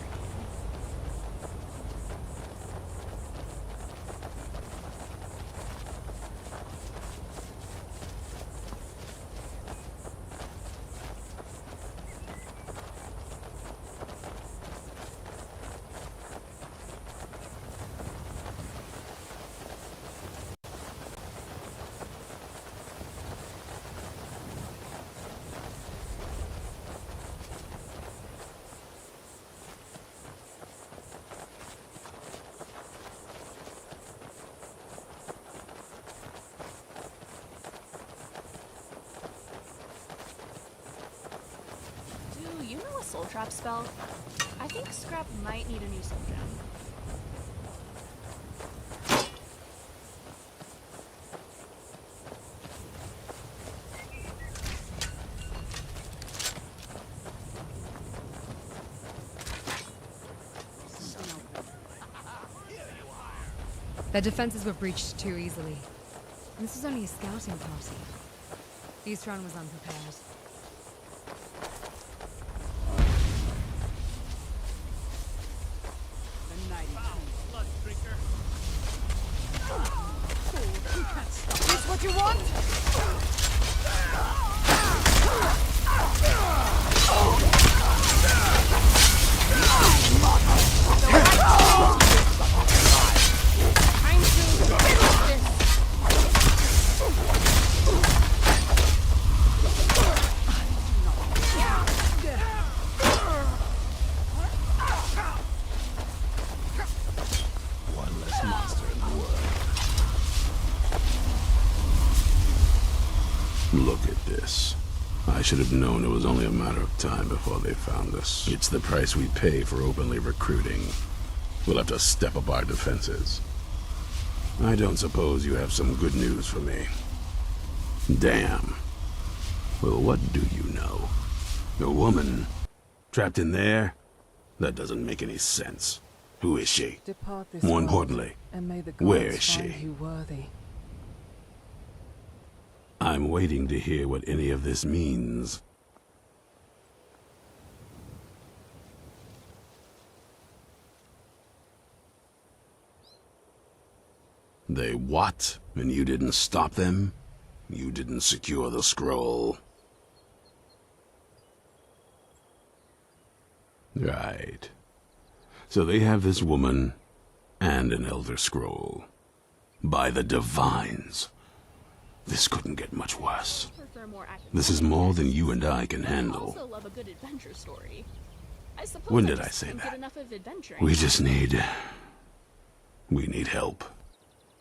Do you know a soul trap spell? I think Scrap might need a new soul gem. Their defenses were breached too easily. And this was only a scouting party. Eastron was unprepared. Is what you want? One less monster in the world. Look at this. I should have known it was only a matter of time before they found us. It's the price we pay for openly recruiting. We'll have to step up our defenses. I don't suppose you have some good news for me. Damn. Well, what do you know? A woman trapped in there? That doesn't make any sense. Who is she? Depart this More world, importantly, and may the where gods is find she? you worthy. I'm waiting to hear what any of this means. They what? And you didn't stop them? You didn't secure the scroll? Right. So they have this woman and an Elder Scroll. By the Divines. This couldn't get much worse. This is more than you and I can I handle. also love a good adventure story. I suppose When I did I just say can't that? get enough of adventuring. We need help.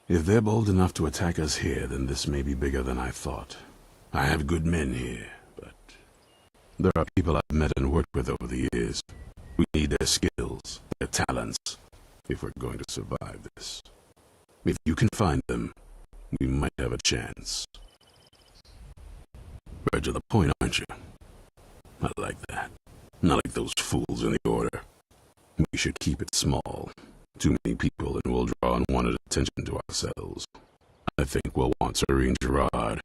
If they're bold enough to attack us here, then this may be bigger than I thought. I have good men here, but there are people I've met and worked with over the years. We need their skills, their talents, if we're going to survive this. If you can find them, we might have a chance. Right to the point, aren't you? I like that. Not like those fools in the Order. We should keep it small. Too many people and we'll draw unwanted attention to ourselves. I think we'll want Serene Gerard.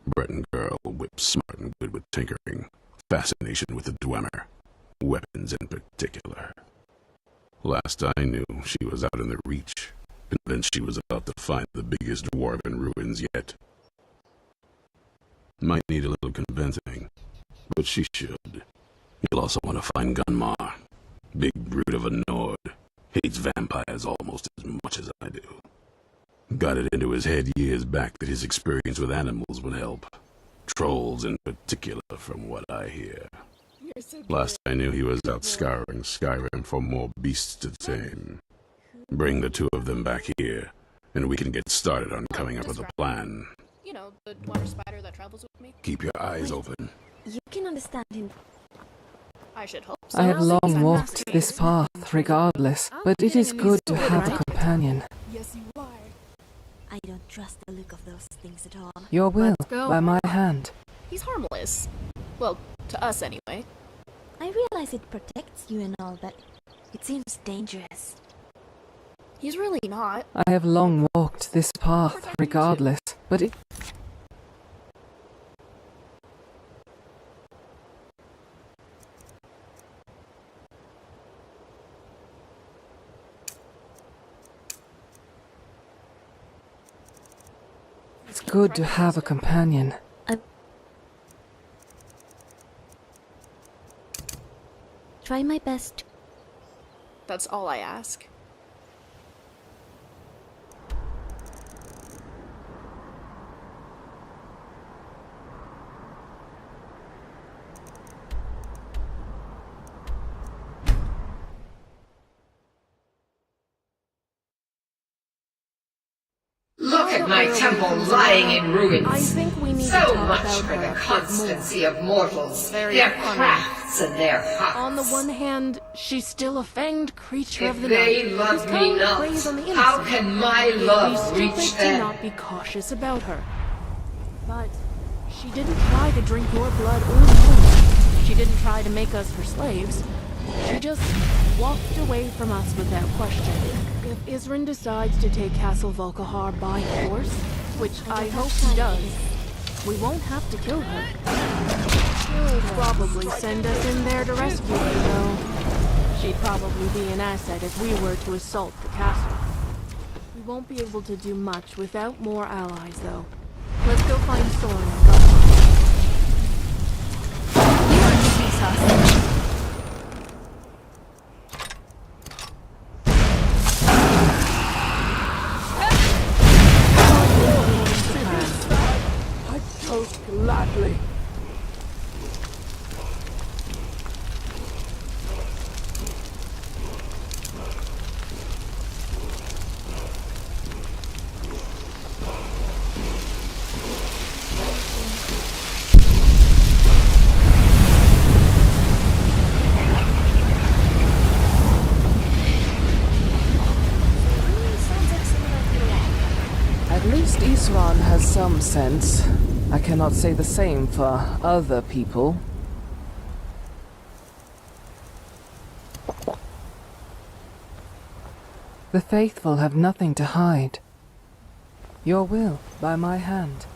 Breton girl, whip smart and good with tinkering. Fascination with the Dwemer. Weapons in particular. Last I knew, she was out in the Reach. Convinced she was about to find the biggest dwarven ruins yet. Might need a little convincing, but she should. You'll also want to find Gunmar. Big brute of a Nord. Hates vampires almost as much as I do. Got it into his head years back that his experience with animals would help. Trolls in particular, from what I hear. Last I knew, he was out scouring Skyrim for more beasts to tame. Bring the two of them back here, and we can get started on coming up with a plan. You know, the water spider that travels with me. Keep your eyes open. You can understand him. I should hope so. I have long walked this path regardless, but it is good to have a companion. Yes, you are. I don't trust the look of those things at all. Your will, Let's go. by my hand. He's harmless. Well, to us anyway. I realize it protects you and all, but it seems dangerous. He's really not. I have long walked this path regardless, but it... It's good to have a companion. Try my best. That's all I ask. Look at my temple lying in ruins. I think we need to So talk much about for her the a bit constancy more. of mortals, Very their funny. crafts and their huts. On the one hand, she's still a fanged creature If of the they night. love whose me tongue not, preys on the innocent. how can my It'd be love stupid reach to them? not be cautious about her. But she didn't try to drink your blood or mine. She didn't try to make us her slaves. She just walked away from us without question. If Isrin decides to take Castle Volkahar by force, which I hope he does, we won't have to kill her. She'll probably send us in there to rescue her, though. She'd probably be an asset if we were to assault the castle. We won't be able to do much without more allies, though. Let's go find Soren and Gunmar. You are to cease us. I toast gladly. At least Isran has some sense. I cannot say the same for other people. The faithful have nothing to hide. Your will, by my hand.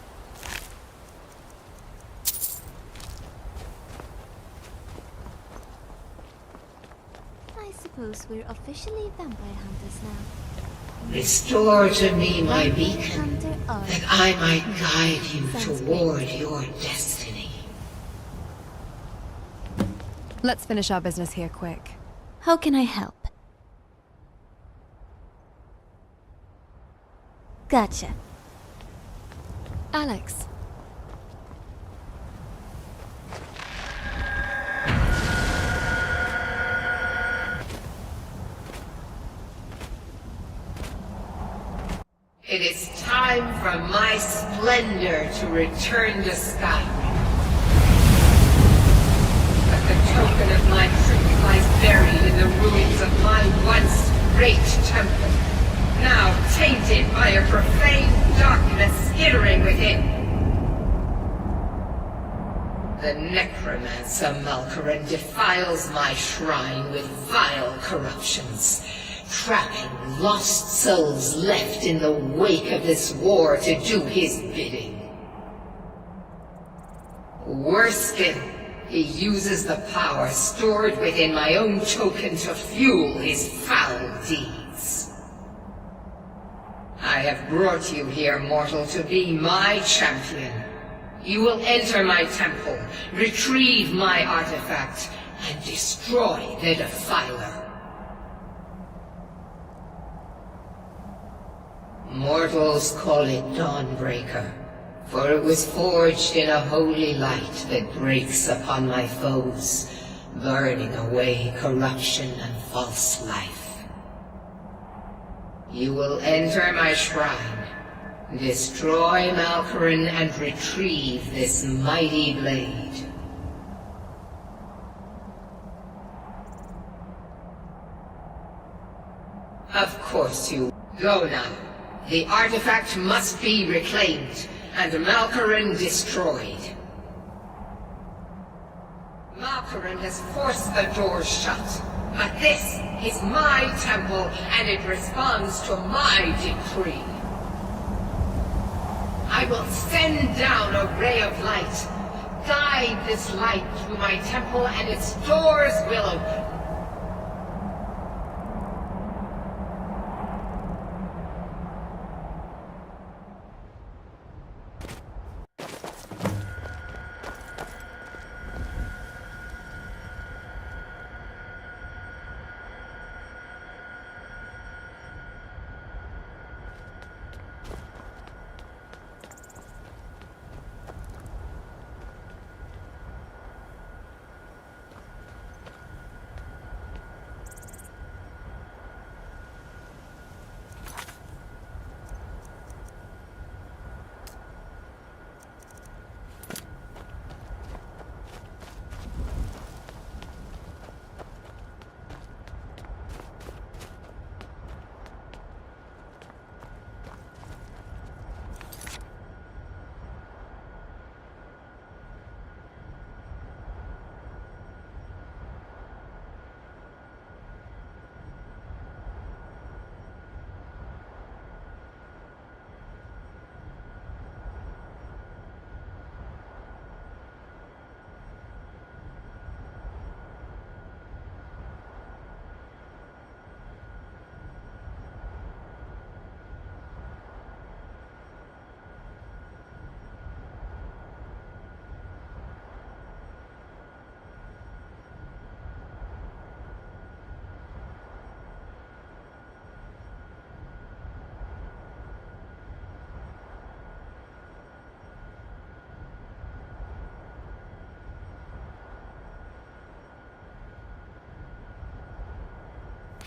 I suppose we're officially vampire hunters now. Restore to me my beacon, Hunter of that I might guide you toward your destiny. Let's finish our business here quick. How can I help? Gotcha. Alex. It is time for my splendor to return to Skyrim. But the token of my truth lies buried in the ruins of my once great temple, now tainted by a profane darkness skittering within. The necromancer Malkaran defiles my shrine with vile corruptions, trapping lost souls left in the wake of this war to do his bidding. Worse still, he uses the power stored within my own token to fuel his foul deeds. I have brought you here, mortal, to be my champion. You will enter my temple, retrieve my artifact, and destroy the Defiler. Mortals call it Dawnbreaker, for it was forged in a holy light that breaks upon my foes, burning away corruption and false life. You will enter my shrine, destroy Malkaran, and retrieve this mighty blade. Of course you go now. The artifact must be reclaimed, and Malkaran destroyed. Malkaran has forced the doors shut, but this is my temple, and it responds to my decree. I will send down a ray of light. Guide this light through my temple, and its doors will open.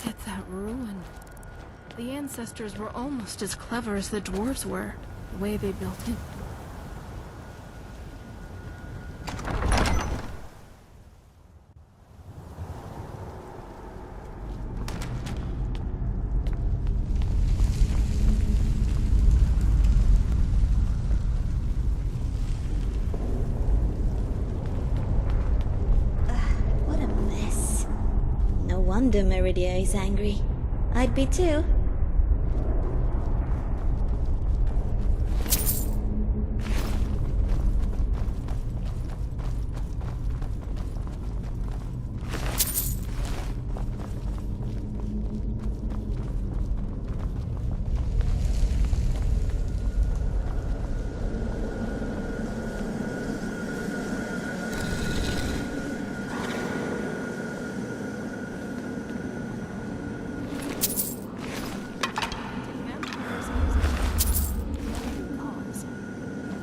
At that ruin. The ancestors were almost as clever as the dwarves were, the way they built it. wonder Meridia is angry. I'd be too.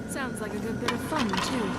Sounds like a good bit of fun, too.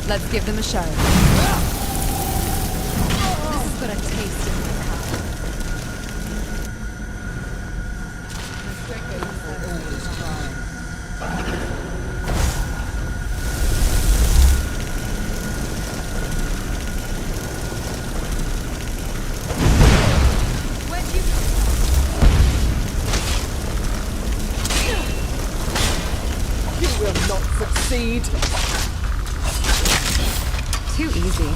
Let's give them a show. This has got a taste in my You will not succeed. Too easy.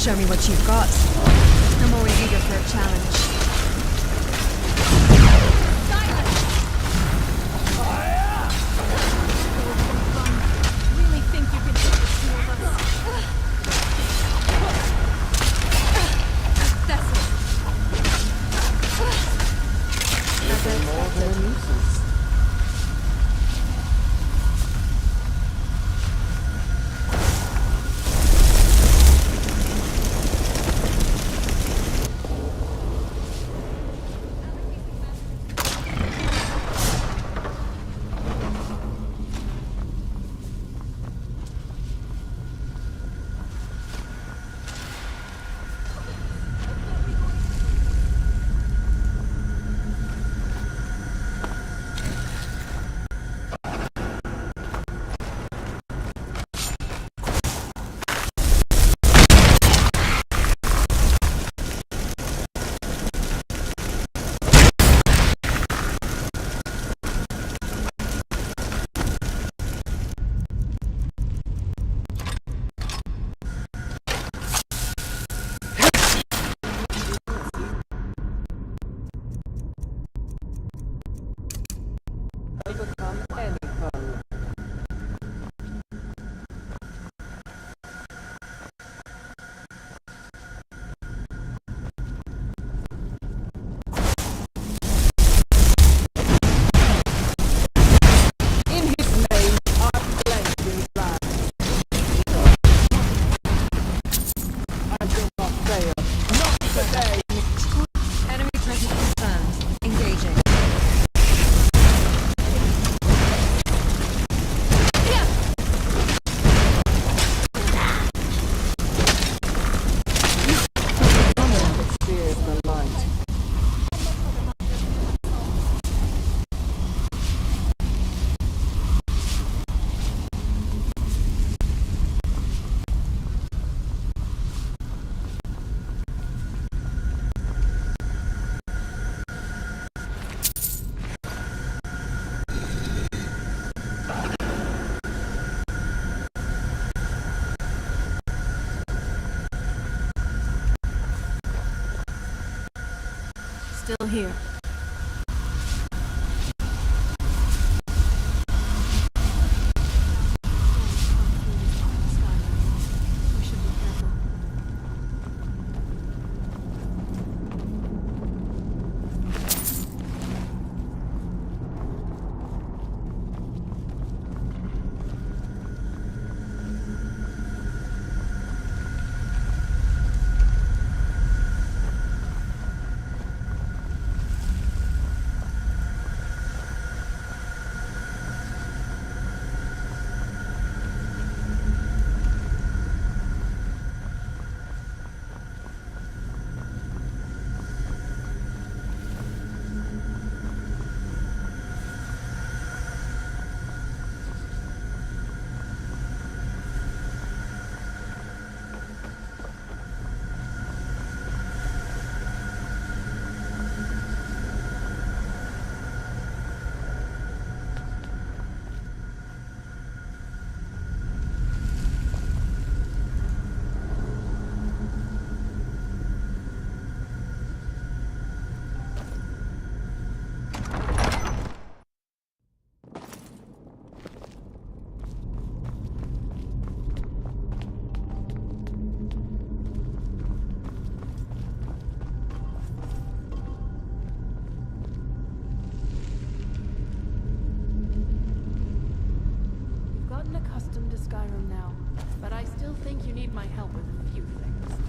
Show me what you've got. I'm always eager for a challenge. Really think you can take the two of us? That's it. More than a nuisance. still here. Accustomed to Skyrim now, but I still think you need my help with a few things.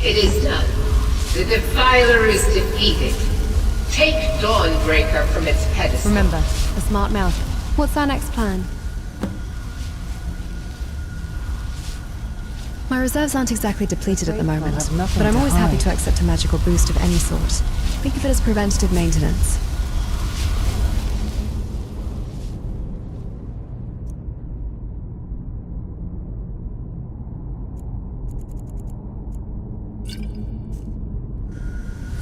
It is done. The Defiler is defeated. Take Dawnbreaker from its pedestal. Remember, a smart mouth. What's our next plan? My reserves aren't exactly depleted at the moment, but I'm always happy to accept a magical boost of any sort. Think of it as preventative maintenance.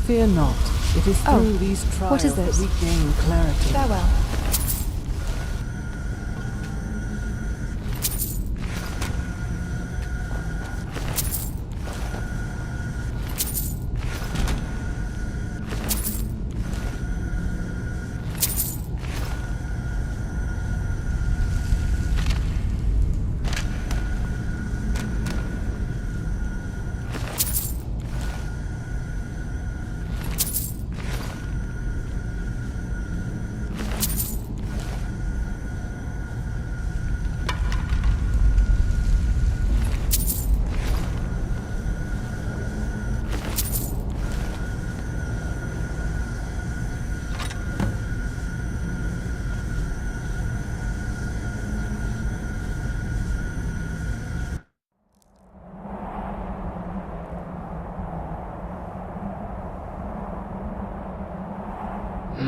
Fear not. It is through these trials what is this? that we gain clarity. Farewell.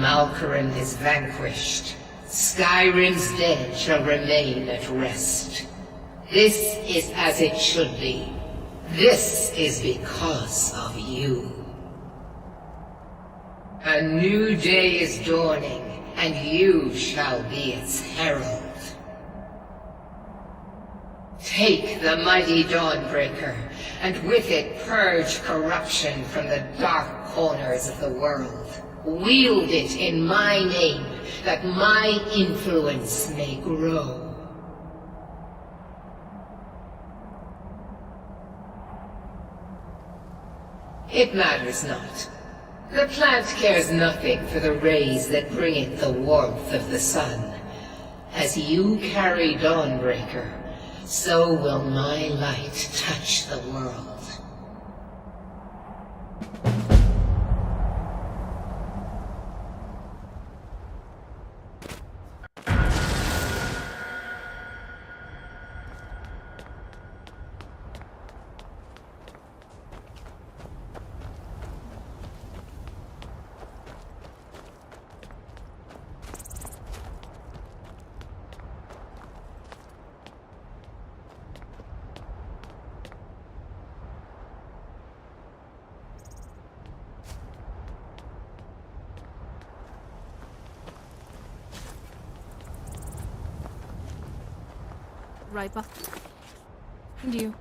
Malkoran is vanquished. Skyrim's dead shall remain at rest. This is as it should be. This is because of you. A new day is dawning, and you shall be its herald. Take the mighty Dawnbreaker, and with it purge corruption from the dark corners of the world. Wield it in my name, that my influence may grow. It matters not. The plant cares nothing for the rays that bring it the warmth of the sun. As you carry Dawnbreaker, so will my light touch the world. Right, Buff. And you.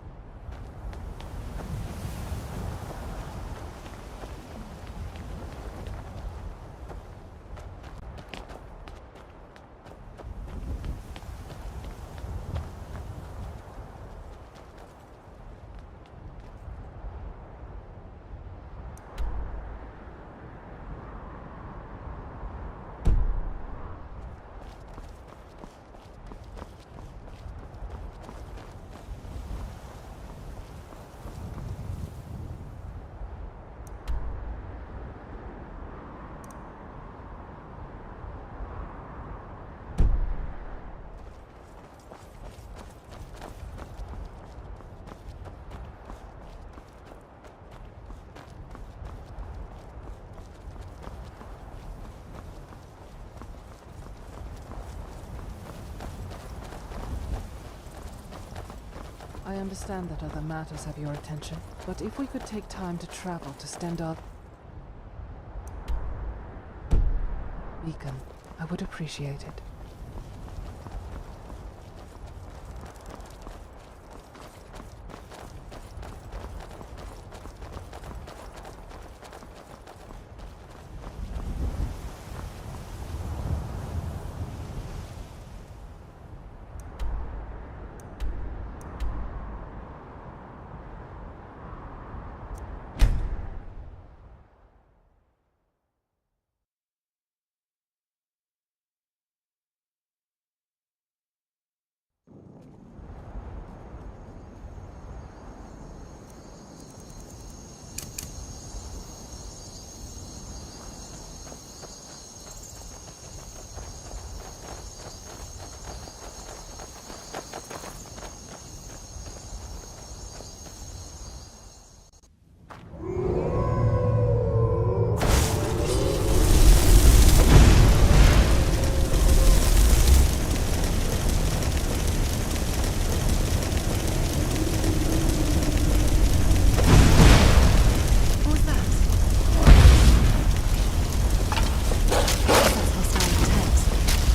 I understand that other matters have your attention, but if we could take time to travel to Stendal Beacon, I would appreciate it.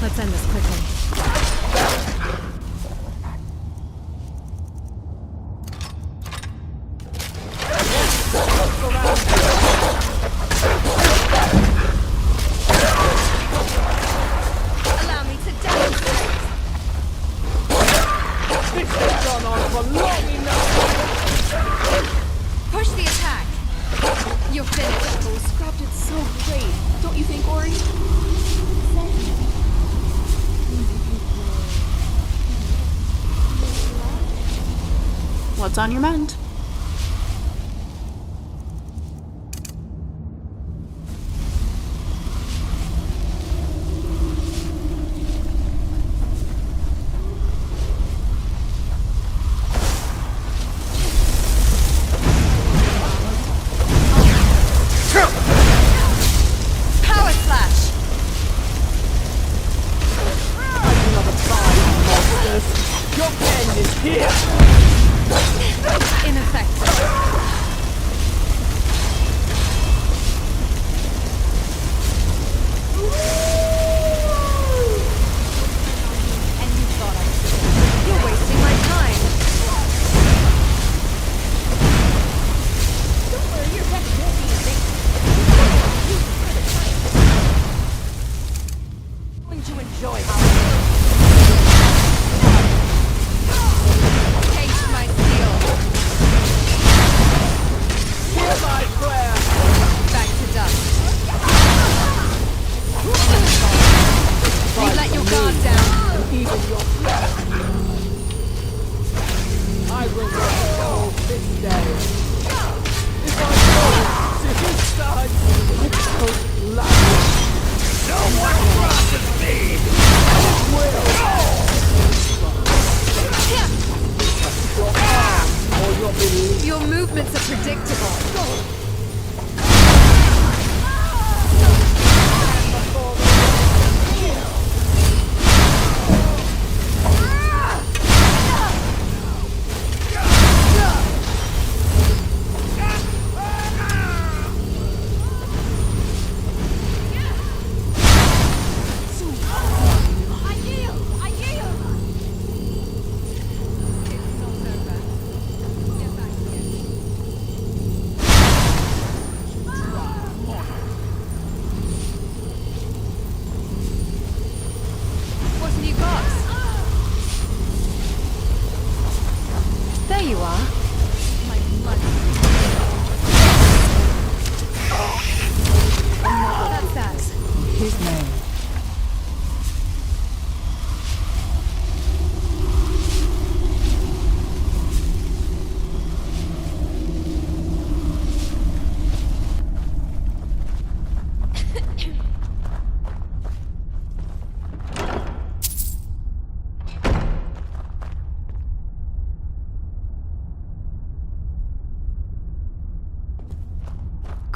Let's end this quickly. Allow me to demonstrate. This has gone on for long enough. Push the attack. You're finished. Oh, scrapped it so great. Don't you think, Ori? What's on your mind? Power slash. Your end is here. Ineffective. And you thought I was... You're wasting my time.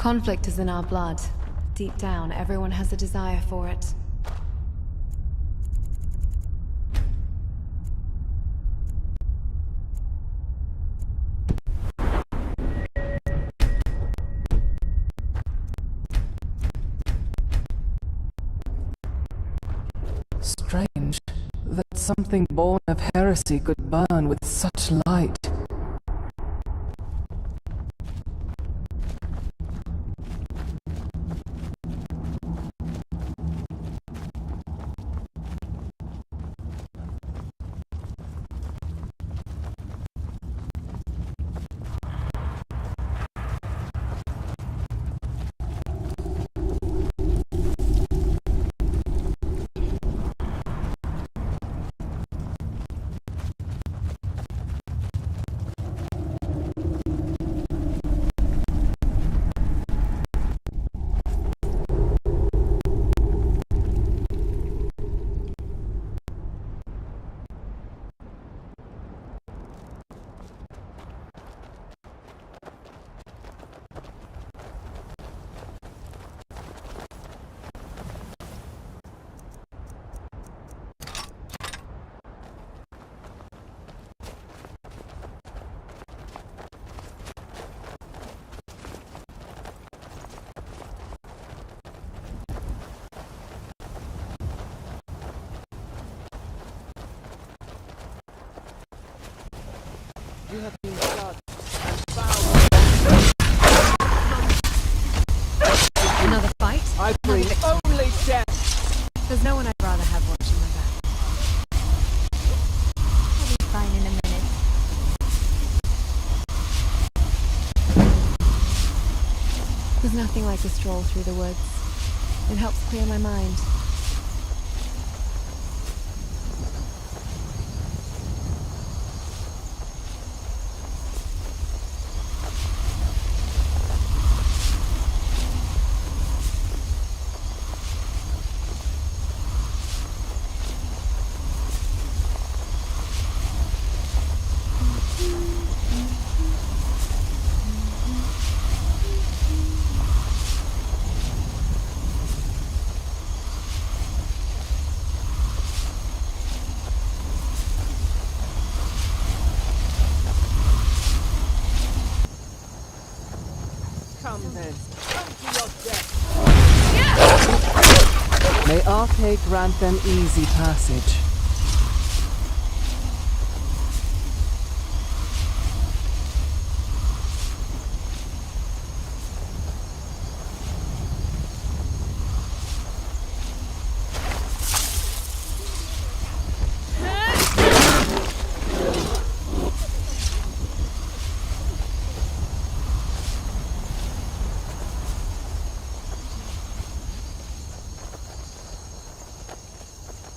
Conflict is in our blood. Deep down, everyone has a desire for it. Strange that something born of heresy could burn with such light. You have been judged and found. Another fight? I bring only death. There's no one I'd rather have watching my back. I'll be fine in a minute. There's nothing like a stroll through the woods. It helps clear my mind. Come then, come to your death. May Arche grant them easy passage.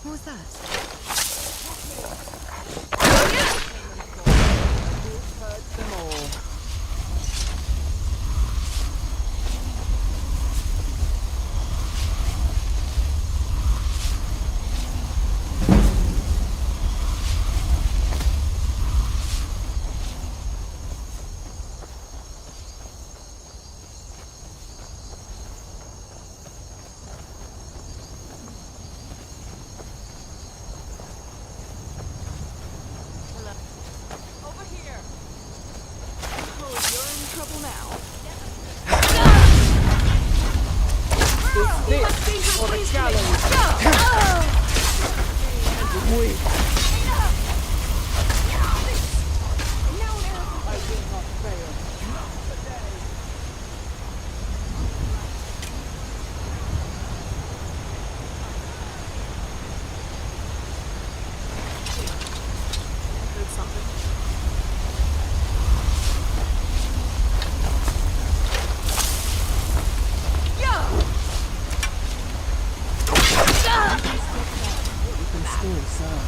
What was that? Them all. This or the gallows. And we. I will not fail. Not today. Heard something. You can still serve.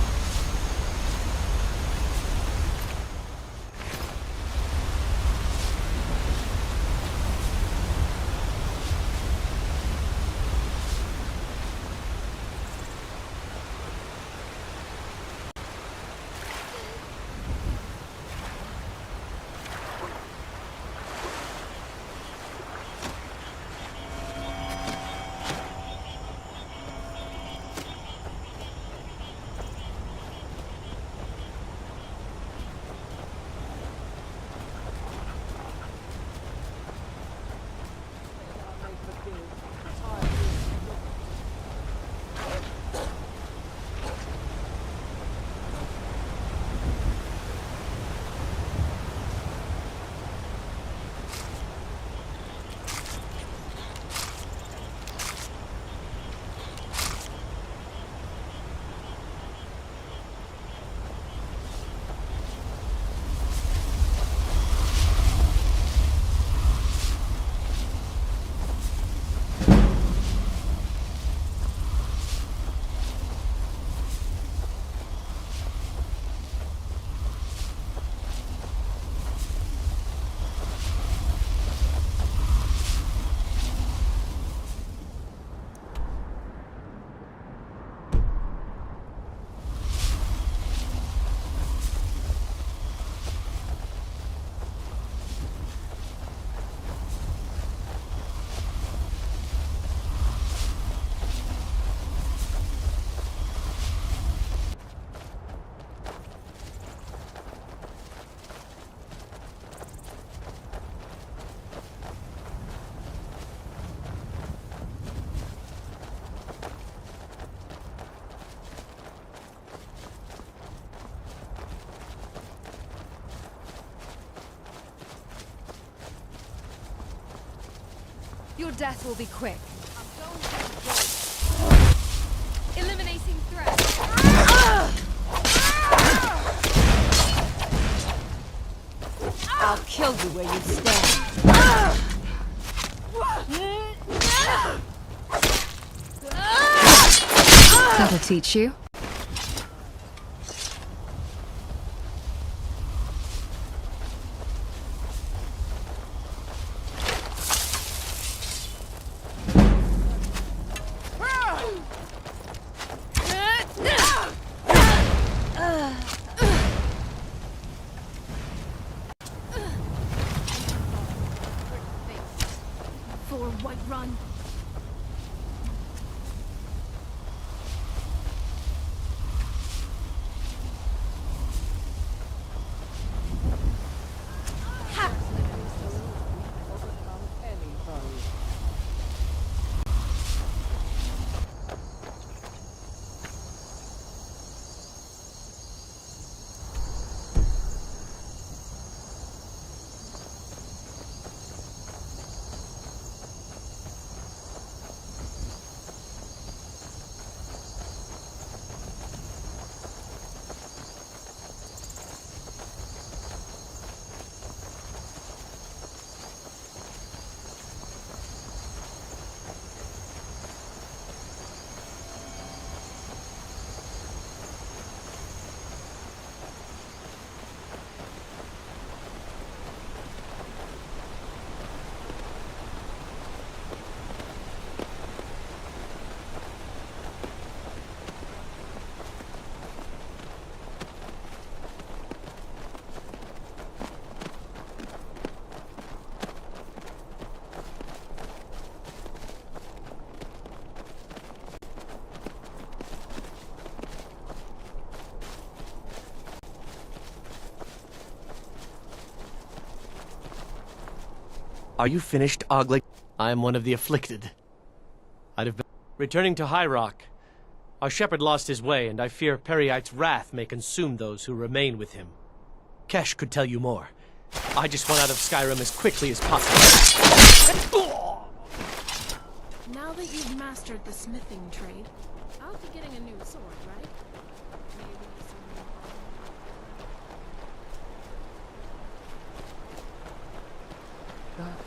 Your death will be quick. Eliminating threat. I'll kill you where you stand. That'll teach you. Are you finished, Ogling? I am one of the afflicted. I'd have been returning to High Rock. Our shepherd lost his way, and I fear Periite's wrath may consume those who remain with him. Kesh could tell you more. I just want out of Skyrim as quickly as possible. Now that you've mastered the smithing trade, I'll be getting a new sword, right? That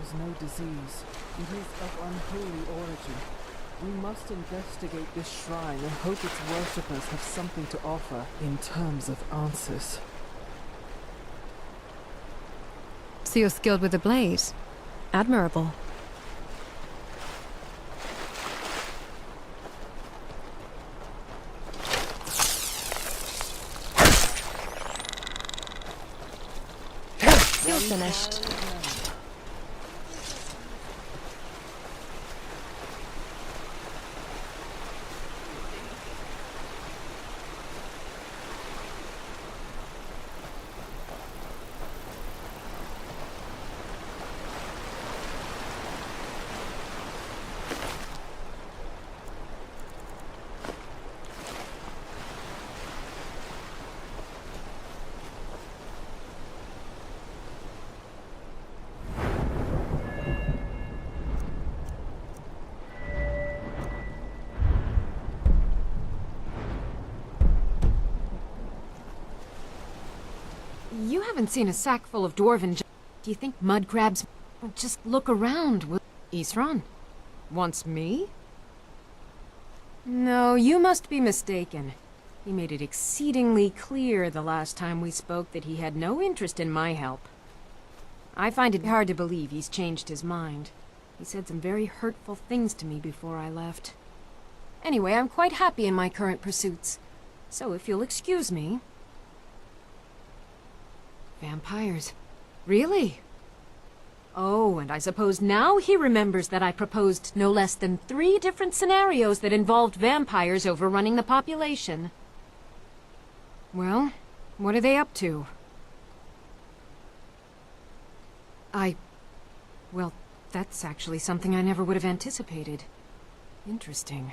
is no disease. It is of unholy origin. We must investigate this shrine and hope its worshippers have something to offer in terms of answers. So you're skilled with the blade. Admirable. You're finished. You haven't seen a sack full of dwarven. Do you think mud crabs? Just look around. Isran wants me? No, you must be mistaken. He made it exceedingly clear the last time we spoke that he had no interest in my help. I find it hard to believe he's changed his mind. He said some very hurtful things to me before I left. Anyway, I'm quite happy in my current pursuits. So if you'll excuse me... Vampires. Really? Oh, and I suppose now he remembers that I proposed no less than 3 different scenarios that involved vampires overrunning the population. Well, what are they up to? Well, that's actually something I never would have anticipated. Interesting.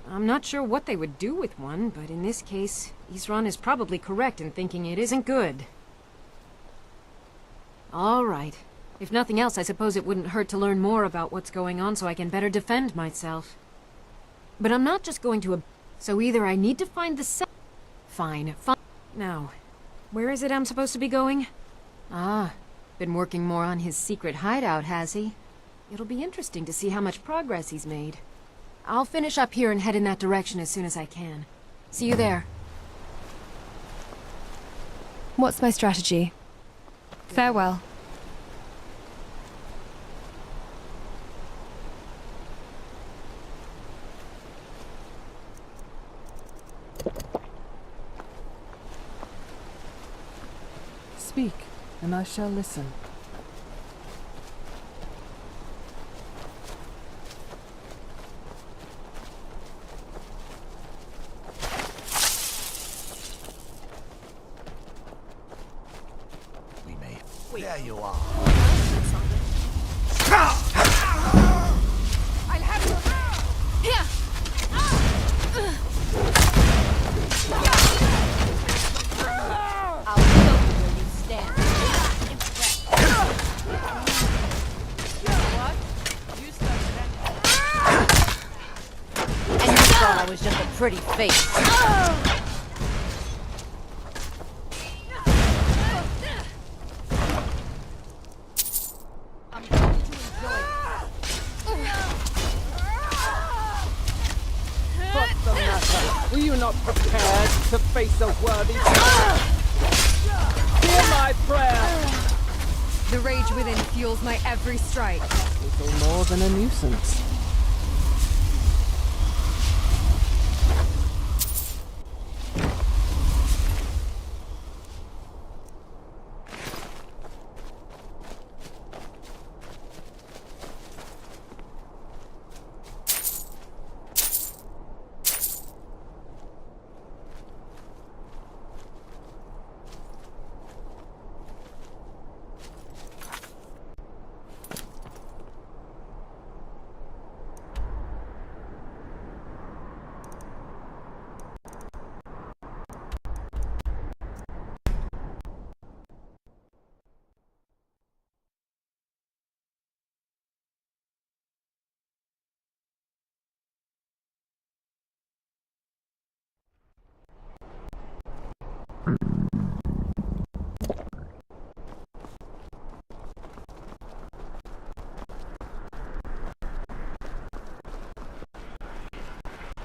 I'm not sure what they would do with one, but in this case, Isran is probably correct in thinking it isn't good. All right. If nothing else, I suppose it wouldn't hurt to learn more about what's going on so I can better defend myself. But I'm not just going to so either I need to find the Fine. Now, where is it I'm supposed to be going? Ah, been working more on his secret hideout, has he? It'll be interesting to see how much progress he's made. I'll finish up here and head in that direction as soon as I can. See you there. What's my strategy? Farewell. Speak, and I shall listen. There you are. I'll have you. Here. I'll show you where you stand. What? You started. And you thought I was just a pretty face. Were you not prepared to face a worthy Hear my prayer! The rage within fuels my every strike. Little more than a nuisance.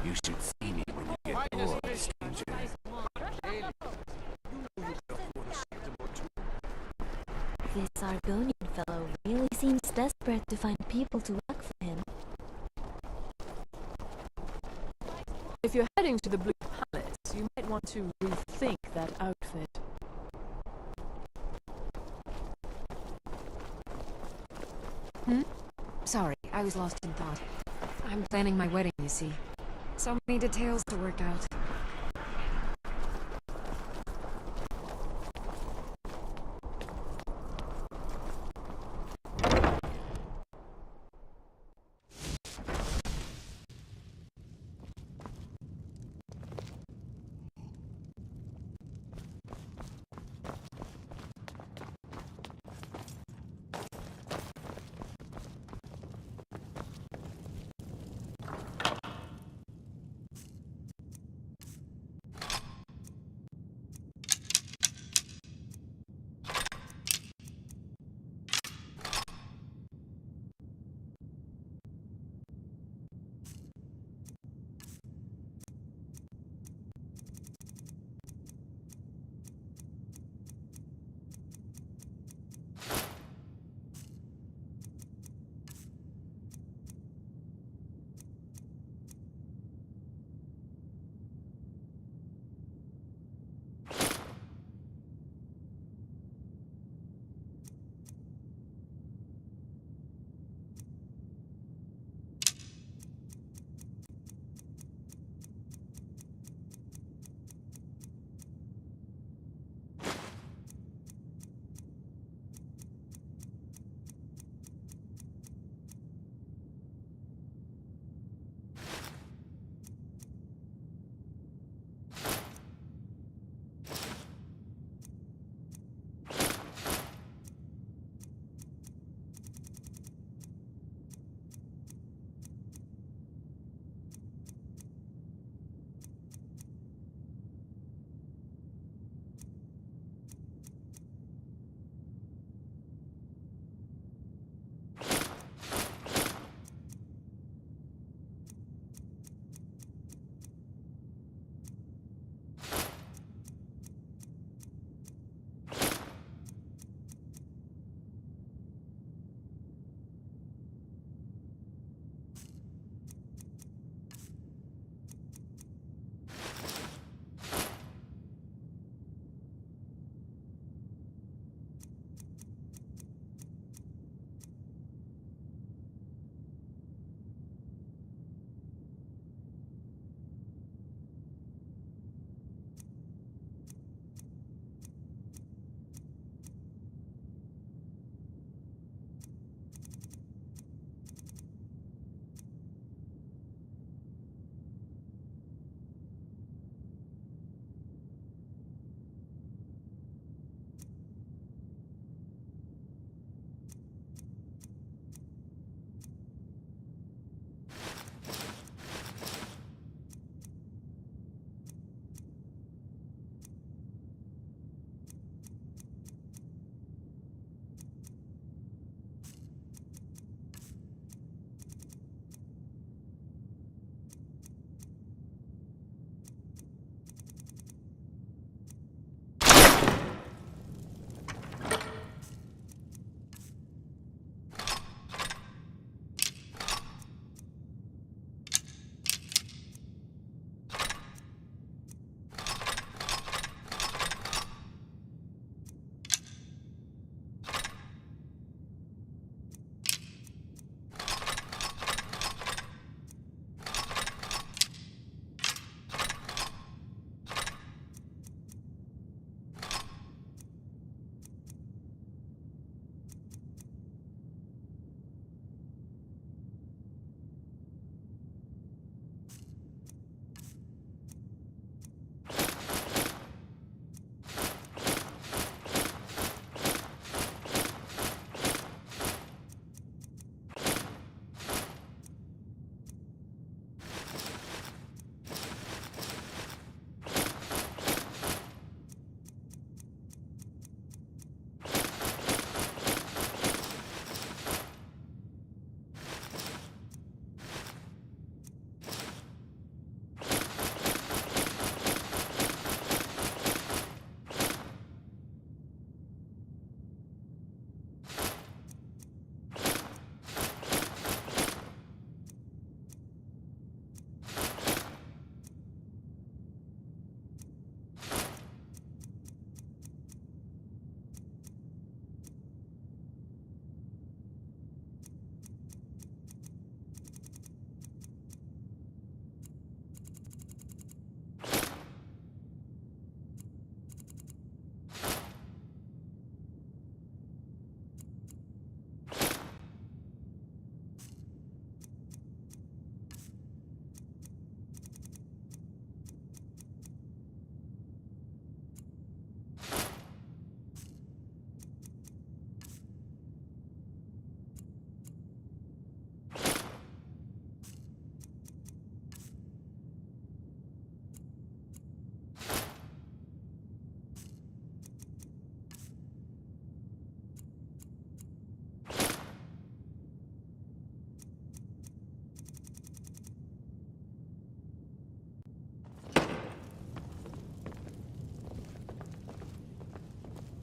You should see me when you get bored, stranger. This Argonian fellow really seems desperate to find people to work for him. If you're heading to the Blue Palace, you might want to rethink that outfit. Sorry, I was lost in thought. I'm planning my wedding, you see. So many details to work out.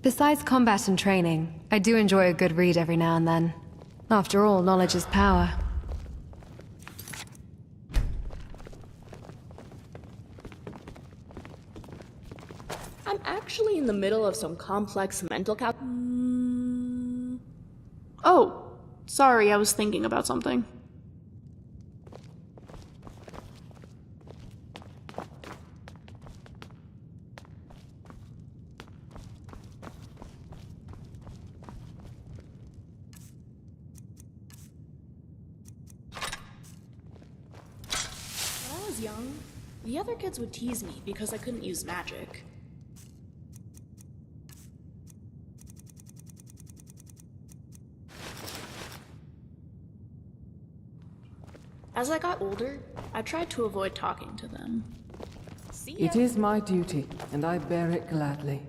Besides combat and training, I do enjoy a good read every now and then. After all, knowledge is power. I'm actually in the middle of some complex mental Oh, sorry, I was thinking about something. When I was young, the other kids would tease me because I couldn't use magic. As I got older, I tried to avoid talking to them. It is my duty, and I bear it gladly.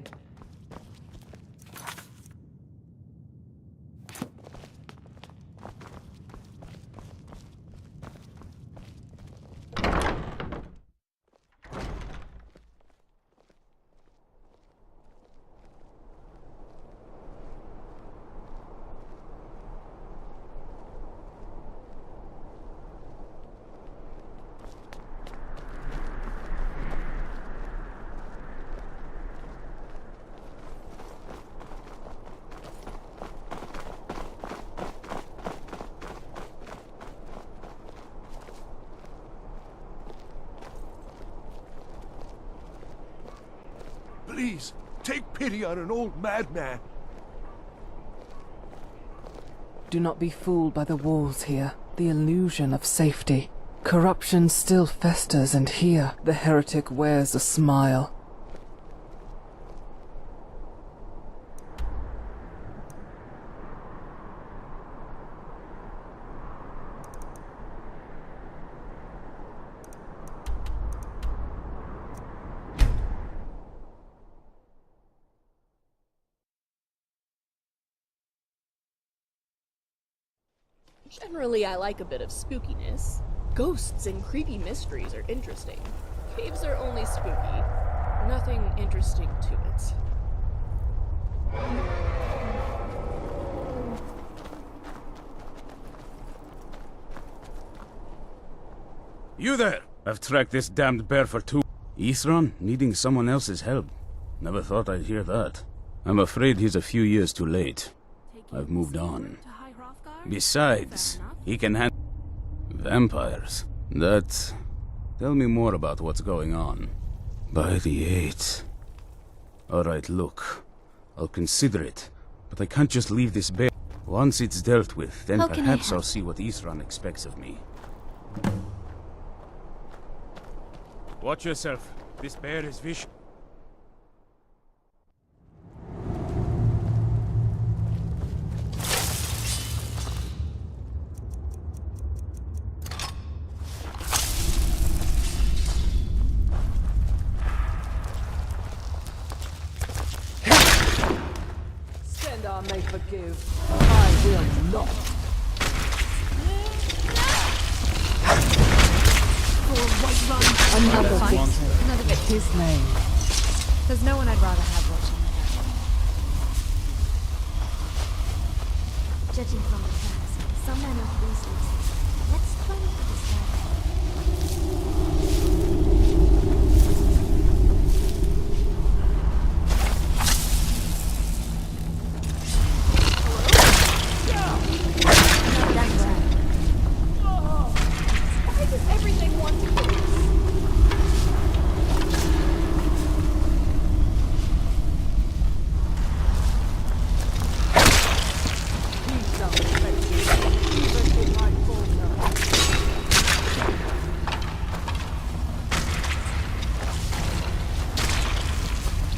Please, take pity on an old madman. Do not be fooled by the walls here, the illusion of safety. Corruption still festers, and here the heretic wears a smile. Generally, I like a bit of spookiness. Ghosts and creepy mysteries are interesting. Caves are only spooky. Nothing interesting to it. You there! I've tracked this damned bear for 2... Isran needing someone else's help. Never thought I'd hear that. I'm afraid he's a few years too late. I've moved on. Besides, he can handle vampires. That... Tell me more about what's going on. By the 8. Alright, look. I'll consider it, but I can't just leave this bear. Once it's dealt with, then How can I perhaps help? I'll see what Isran expects of me. Watch yourself. This bear is vicious. Stendarr may forgive. I will not. Another fight. Another bit. His name. There's no one I'd rather have watching my back. Judging from the tracks, some men of these lists. Let's try to put this down. Why does everything want to kill us?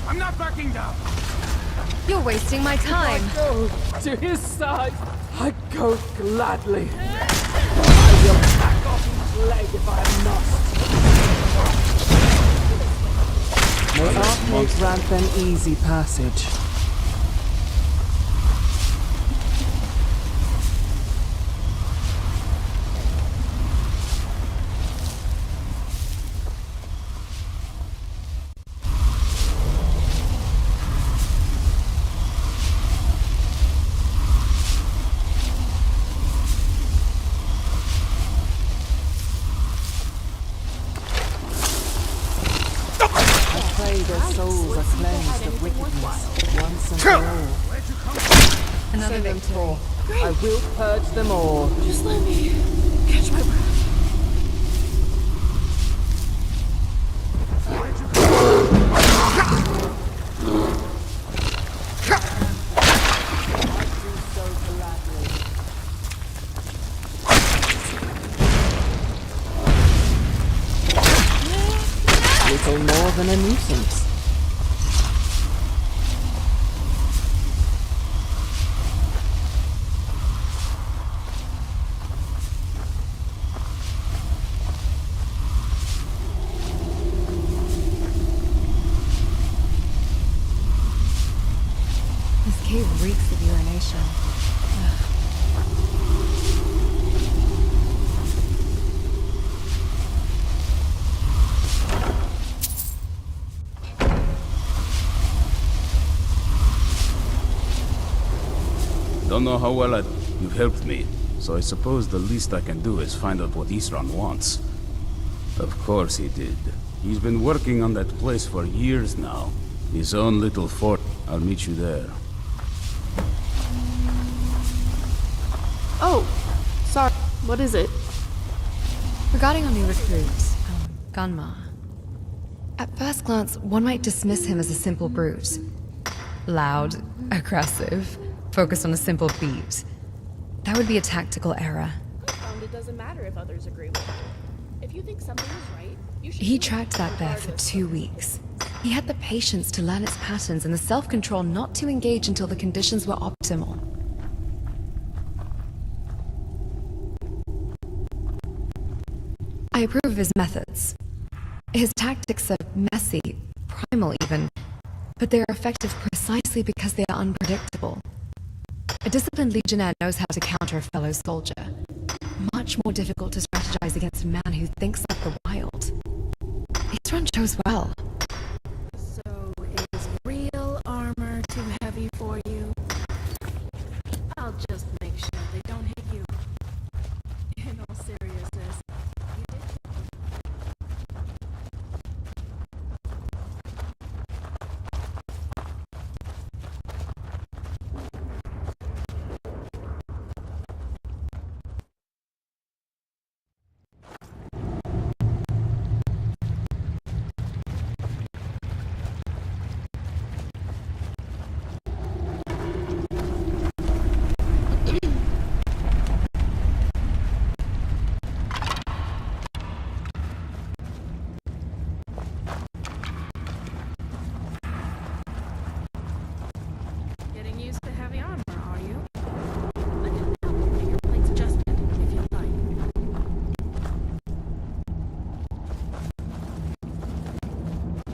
I'm not backing down! You're wasting my time. If I go to his side, I go gladly. I will hack off each leg if I must. May art make ramp an easy passage. pray their souls are cleansed of wickedness once and for all. Another Send them victory. forth. I will purge them all. Just let me catch my breath. Little more than a nuisance. This cave reeks of urination. Don't know how well you've helped me, so I suppose the least I can do is find out what Isran wants. Of course he did. He's been working on that place for years now. His own little fort. I'll meet you there. Oh, sorry. What is it? Regarding our new recruit, Gunmar. At first glance, one might dismiss him as a simple brute. Loud, aggressive, focused on a simple beat. That would be a tactical error. It doesn't matter if others agree with you. If you think something is right, you should. He tracked that bear for 2 weeks. He had the patience to learn its patterns and the self-control not to engage until the conditions were optimal. I approve of his methods. His tactics are messy, primal even, but they're effective precisely because they are unpredictable. A disciplined legionnaire knows how to counter a fellow soldier. Much more difficult to strategize against a man who thinks like the wild. Isran chose well. So, is real armor too heavy for you? I'll just make sure they don't hit you. In all seriousness, you did. Getting used to heavy armor, are you? I can help get your plates adjusted if you'd like.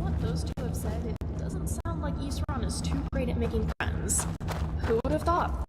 What those two have said, it doesn't sound like Isran is too great at making friends. Who would have thought?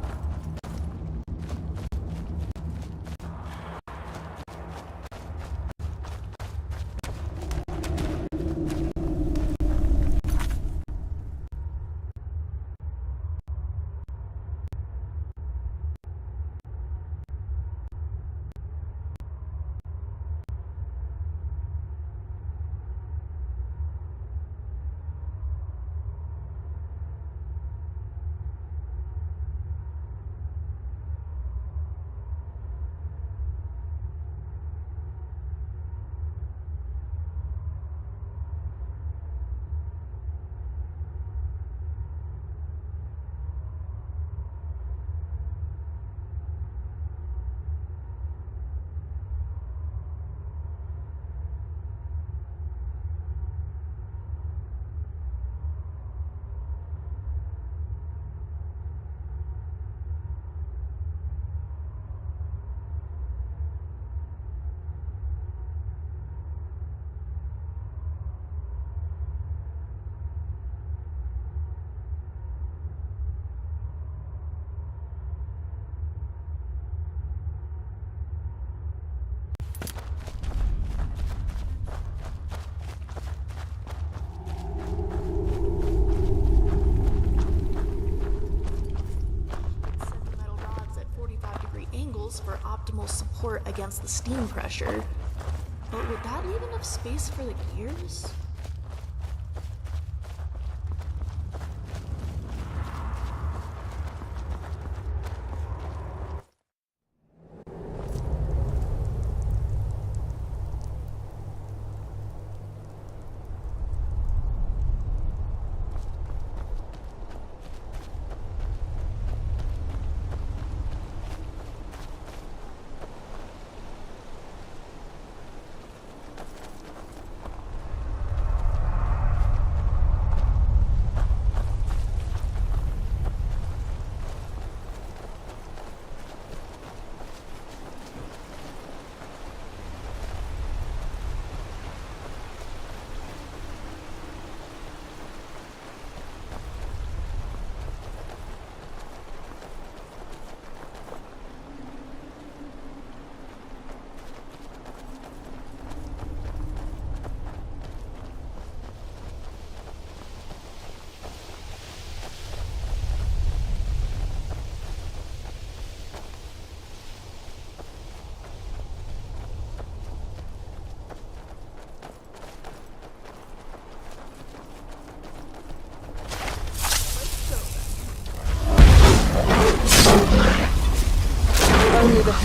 For optimal support against the steam pressure. But would that leave enough space for the gears?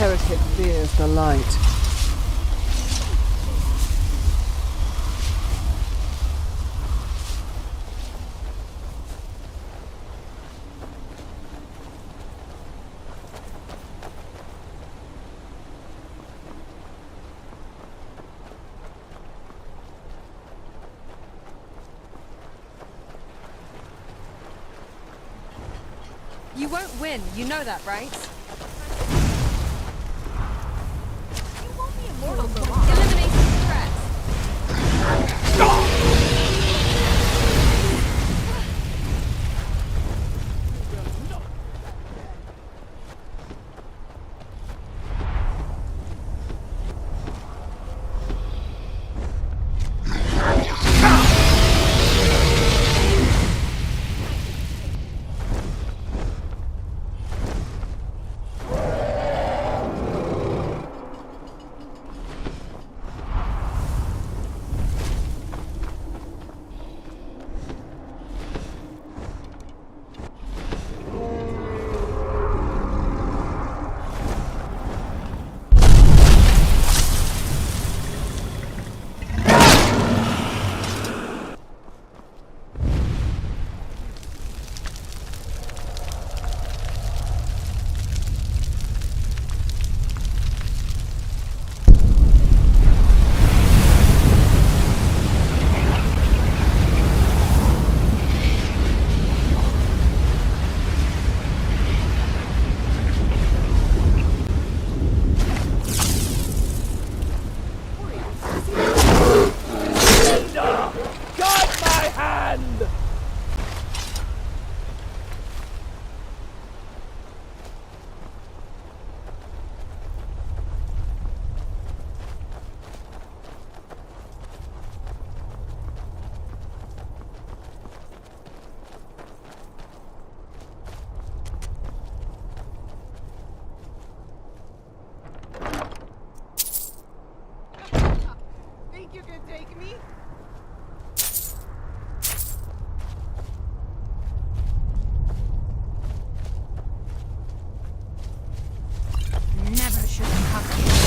heretic fears the light. You won't win, you know that, right? You won't be immortal for long. Eliminate the threats. Never should have come here.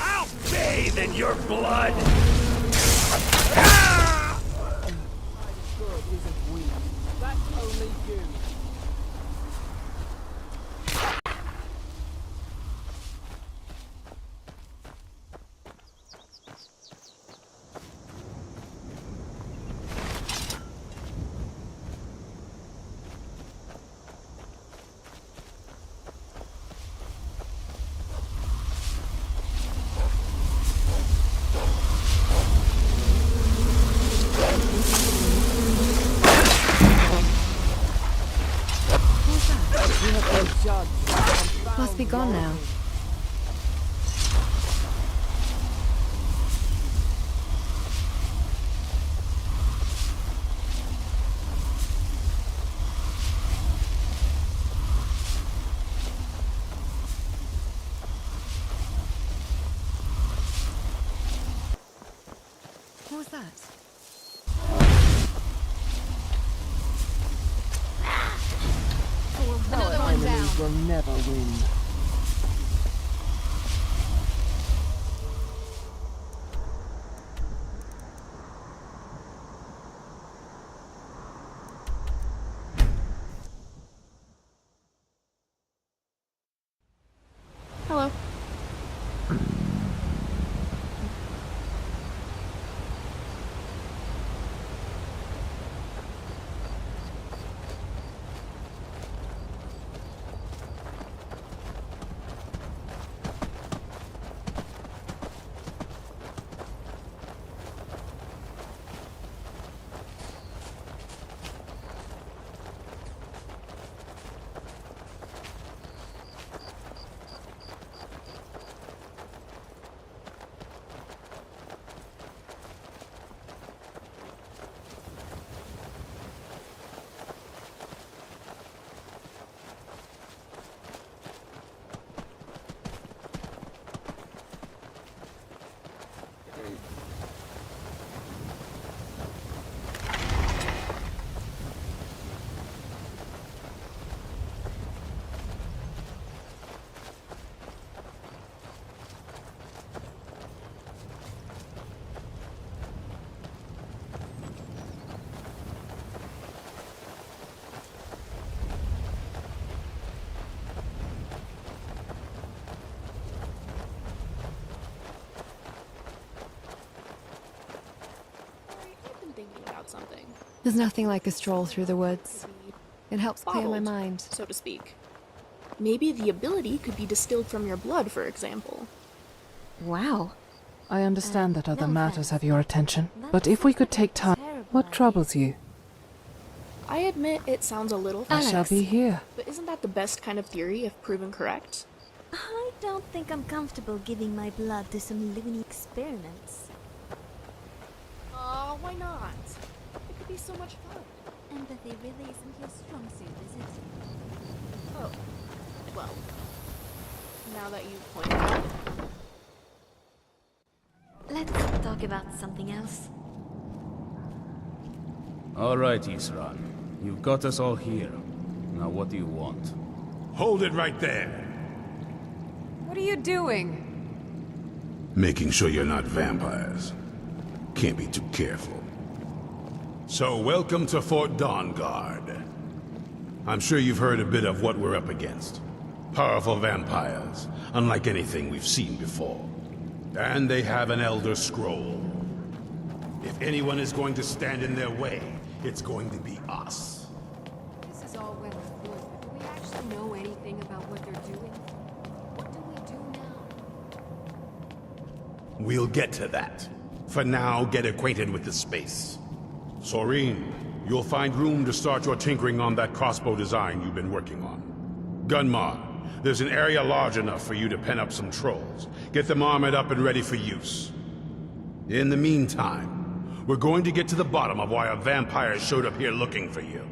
I'll bathe in your blood! That's only you. Must be gone now. What was that? Another one down. Will never win. Hello. There's nothing like a stroll through the woods. It helps clear my bottled, mind. so to speak. Maybe the ability could be distilled from your blood, for example. Wow. I understand that other matters have your attention, but if we could take time... What troubles you? I admit it sounds a little I shall be here. but isn't that the best kind of theory if proven correct? I don't think I'm comfortable giving my blood to some living experiments. Why not? It could be so much fun. Empathy really isn't your strong suit, is it? Oh, well, now that you point it out. Let's talk about something else. Alright, Isran. You've got us all here. Now what do you want? Hold it right there. What are you doing? Making sure you're not vampires. Can't be too careful. So, welcome to Fort Dawnguard. I'm sure you've heard a bit of what we're up against. Powerful vampires, unlike anything we've seen before. And they have an Elder Scroll. If anyone is going to stand in their way, it's going to be us. This is all well and good, but do we actually know anything about what they're doing? What do we do now? We'll get to that. For now, get acquainted with the space. Soreen, you'll find room to start your tinkering on that crossbow design you've been working on. Gunmar, there's an area large enough for you to pen up some trolls. Get them armored up and ready for use. In the meantime, we're going to get to the bottom of why a vampire showed up here looking for you.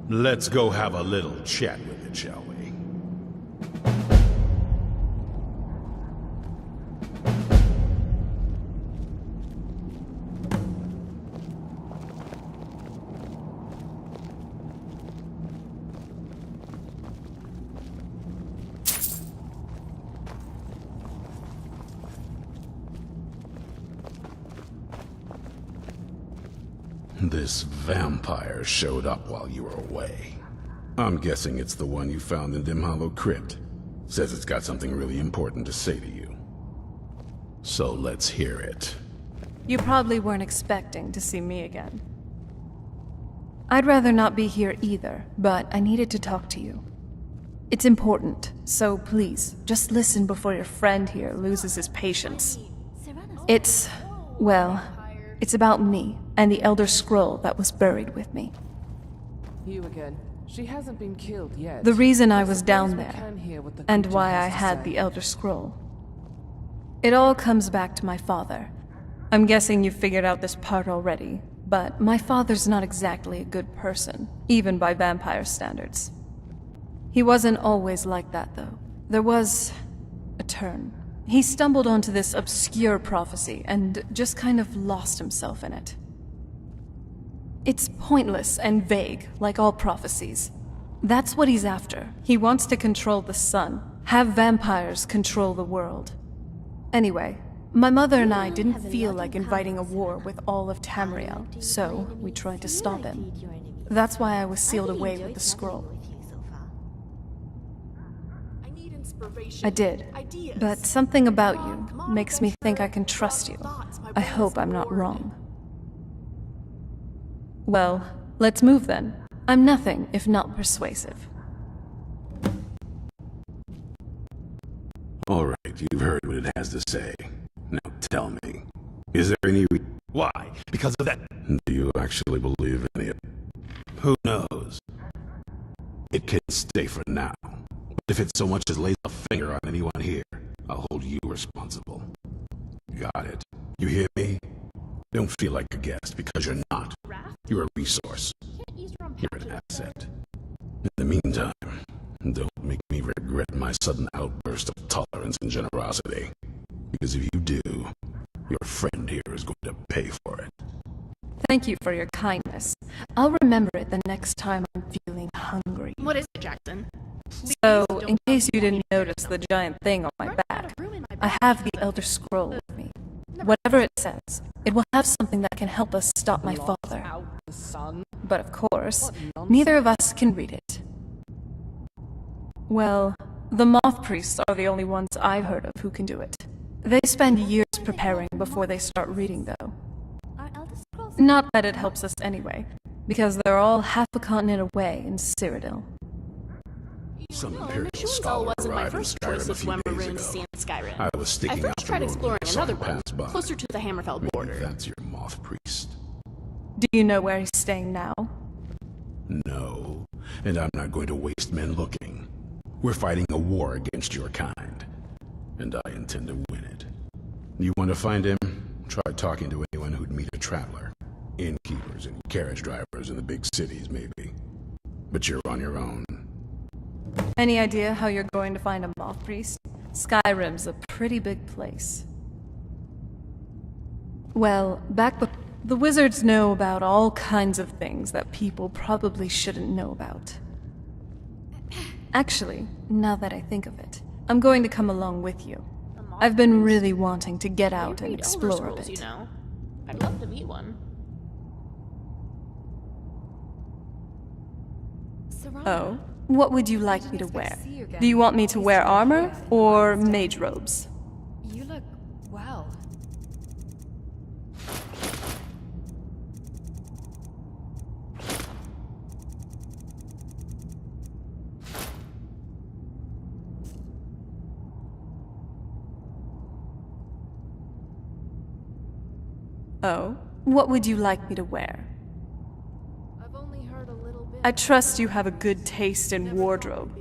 Let's go have a little chat with it, shall we? This vampire showed up while you were away. I'm guessing it's the one you found in Dim Hollow Crypt. Says it's got something really important to say to you. So let's hear it. You probably weren't expecting to see me again. I'd rather not be here either, but I needed to talk to you. It's important, so please, just listen before your friend here loses his patience. Well, it's about me and the Elder Scroll that was buried with me. You again. She hasn't been killed yet. The reason I was down there, and why I had the Elder Scroll. It all comes back to my father. I'm guessing you figured out this part already, but my father's not exactly a good person, even by vampire standards. He wasn't always like that, though. There was a turn. He stumbled onto this obscure prophecy and just kind of lost himself in it. It's pointless and vague, like all prophecies. That's what he's after. He wants to control the sun, have vampires control the world. Anyway, my mother and I didn't feel like inviting a war with all of Tamriel, so we tried to stop him. That's why I was sealed away with the scroll. I did, but something about you makes me think I can trust you. I hope I'm not wrong. Well, let's move then. I'm nothing if not persuasive. All right, you've heard what it has to say. Now tell me, is there any Why? Because of that? Do you actually believe any of it? Who knows? It can stay for now. But if it so much as lays a finger on anyone here, I'll hold you responsible. Got it. You hear me? Don't feel like a guest, because you're not. You're a resource. You're an asset. In the meantime, don't make me regret my sudden outburst of tolerance and generosity. Because if you do, your friend here is going to pay for it. Thank you for your kindness. I'll remember it the next time I'm feeling hungry. What is it, Jackson? So, in case you didn't notice the giant thing on my back, I have the Elder Scroll with me. Whatever it says, it will have something that can help us stop my father. But of course, neither of us can read it. Well, the Moth Priests are the only ones I've heard of who can do it. They spend years preparing before they start reading, though. Not that it helps us anyway, because they're all half a continent away in Cyrodiil. Some Imperial Mission's scholar wasn't my arrived in first Skyrim choice a of few days Weimar ago. to see in Skyrim. I was sticking I out first the tried road exploring when I saw another him one, pass by. closer to the Hammerfell border. Maybe that's your moth priest. Do you know where he's staying now? No, and I'm not going to waste men looking. We're fighting a war against your kind, and I intend to win it. You want to find him? Try talking to anyone who'd meet a traveler. Innkeepers and carriage drivers in the big cities, maybe. But you're on your own. Any idea how you're going to find a moth priest? Skyrim's a pretty big place. Well, the wizards know about all kinds of things that people probably shouldn't know about. Actually, now that I think of it, I'm going to come along with you. I've been really wanting to get out and explore a bit. You know? I'd love to meet one. Oh? What would you like me to wear? Do you want me to wear armor or mage robes? You look well. Oh? What would you like me to wear? I trust you have a good taste in wardrobe.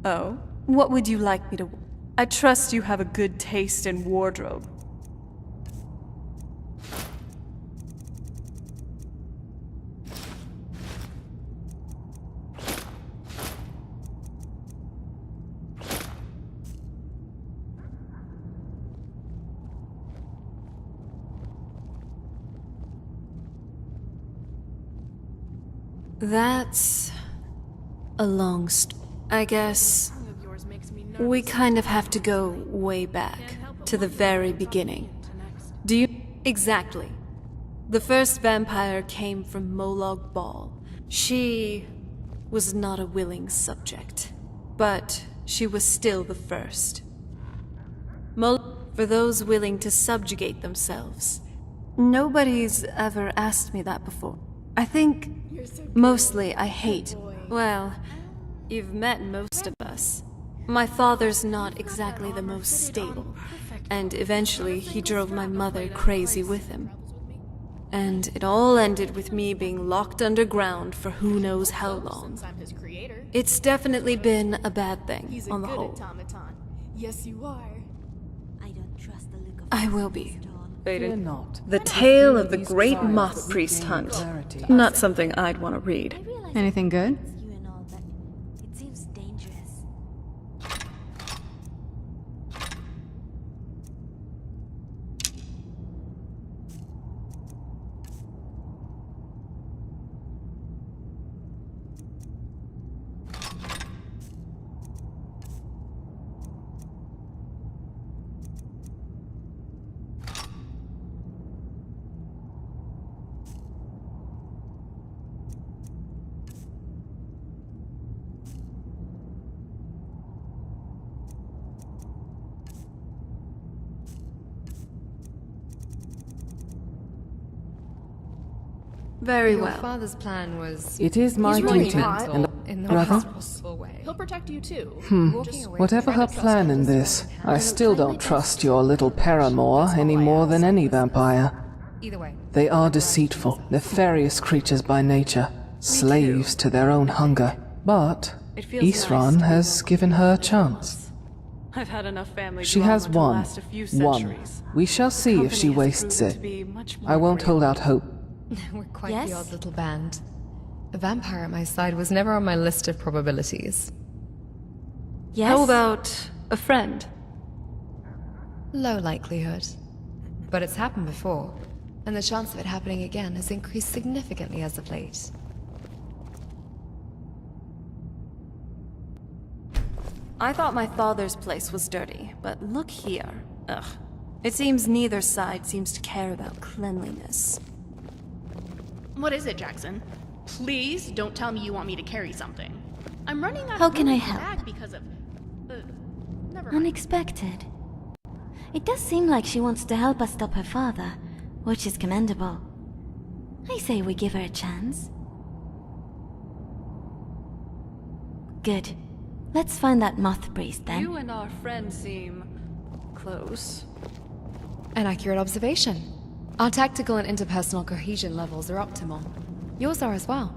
Oh? What would you like me to... I trust you have a good taste in wardrobe. That's a long story. I guess we kind of have to go way back to the very beginning. Do you? Exactly. The first vampire came from Molag Bal. She was not a willing subject, but she was still the first. For those willing to subjugate themselves. Nobody's ever asked me that before. I think mostly I hate. Well, you've met most of us. My father's not exactly the most stable, and eventually he drove my mother crazy with him. And it all ended with me being locked underground for who knows how long. It's definitely been a bad thing, on the whole. Yes, you are. I don't trust the look of I will be. Fear not. The tale of the great moth priest hunt. Not something I'd want to read. Anything good? you and all, but it seems dangerous. Very Your well. father's plan was... It is my really duty, mental and in the brother? best possible way. He'll protect you too. Whatever her plan in this, I still don't trust your little paramour any more than any vampire. Either way. They are deceitful, nefarious creatures by nature, slaves to their own hunger. But Isran has given her a chance. I've had enough family She drama has to one. last a few One. centuries. We shall see if she Company has wastes proven it. to be much more I won't hold out hope. We're quite Yes? the odd little band. A vampire at my side was never on my list of probabilities. Yes? How about a friend? Low likelihood. But it's happened before, and the chance of it happening again has increased significantly as of late. I thought my father's place was dirty, but look here. Ugh. It seems neither side seems to care about cleanliness. What is it, Jackson? Please don't tell me you want me to carry something. I'm running out How of can room I in the help? bag because of... never mind. Unexpected. It does seem like she wants to help us stop her father, which is commendable. I say we give her a chance. Good. Let's find that moth priest then. You and our friend seem close. An accurate observation. Our tactical and interpersonal cohesion levels are optimal. Yours are as well.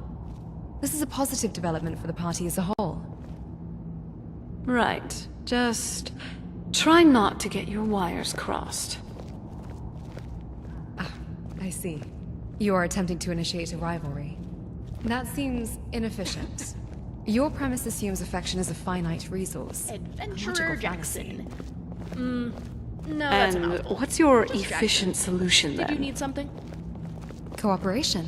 This is a positive development for the party as a whole. Right. Just try not to get your wires crossed. I see. You are attempting to initiate a rivalry. That seems inefficient. Your premise assumes affection is a finite resource. Adventurer Jackson. No, that's a And mouthful. what's your Just efficient Jackson. solution Did you then? need something? Cooperation.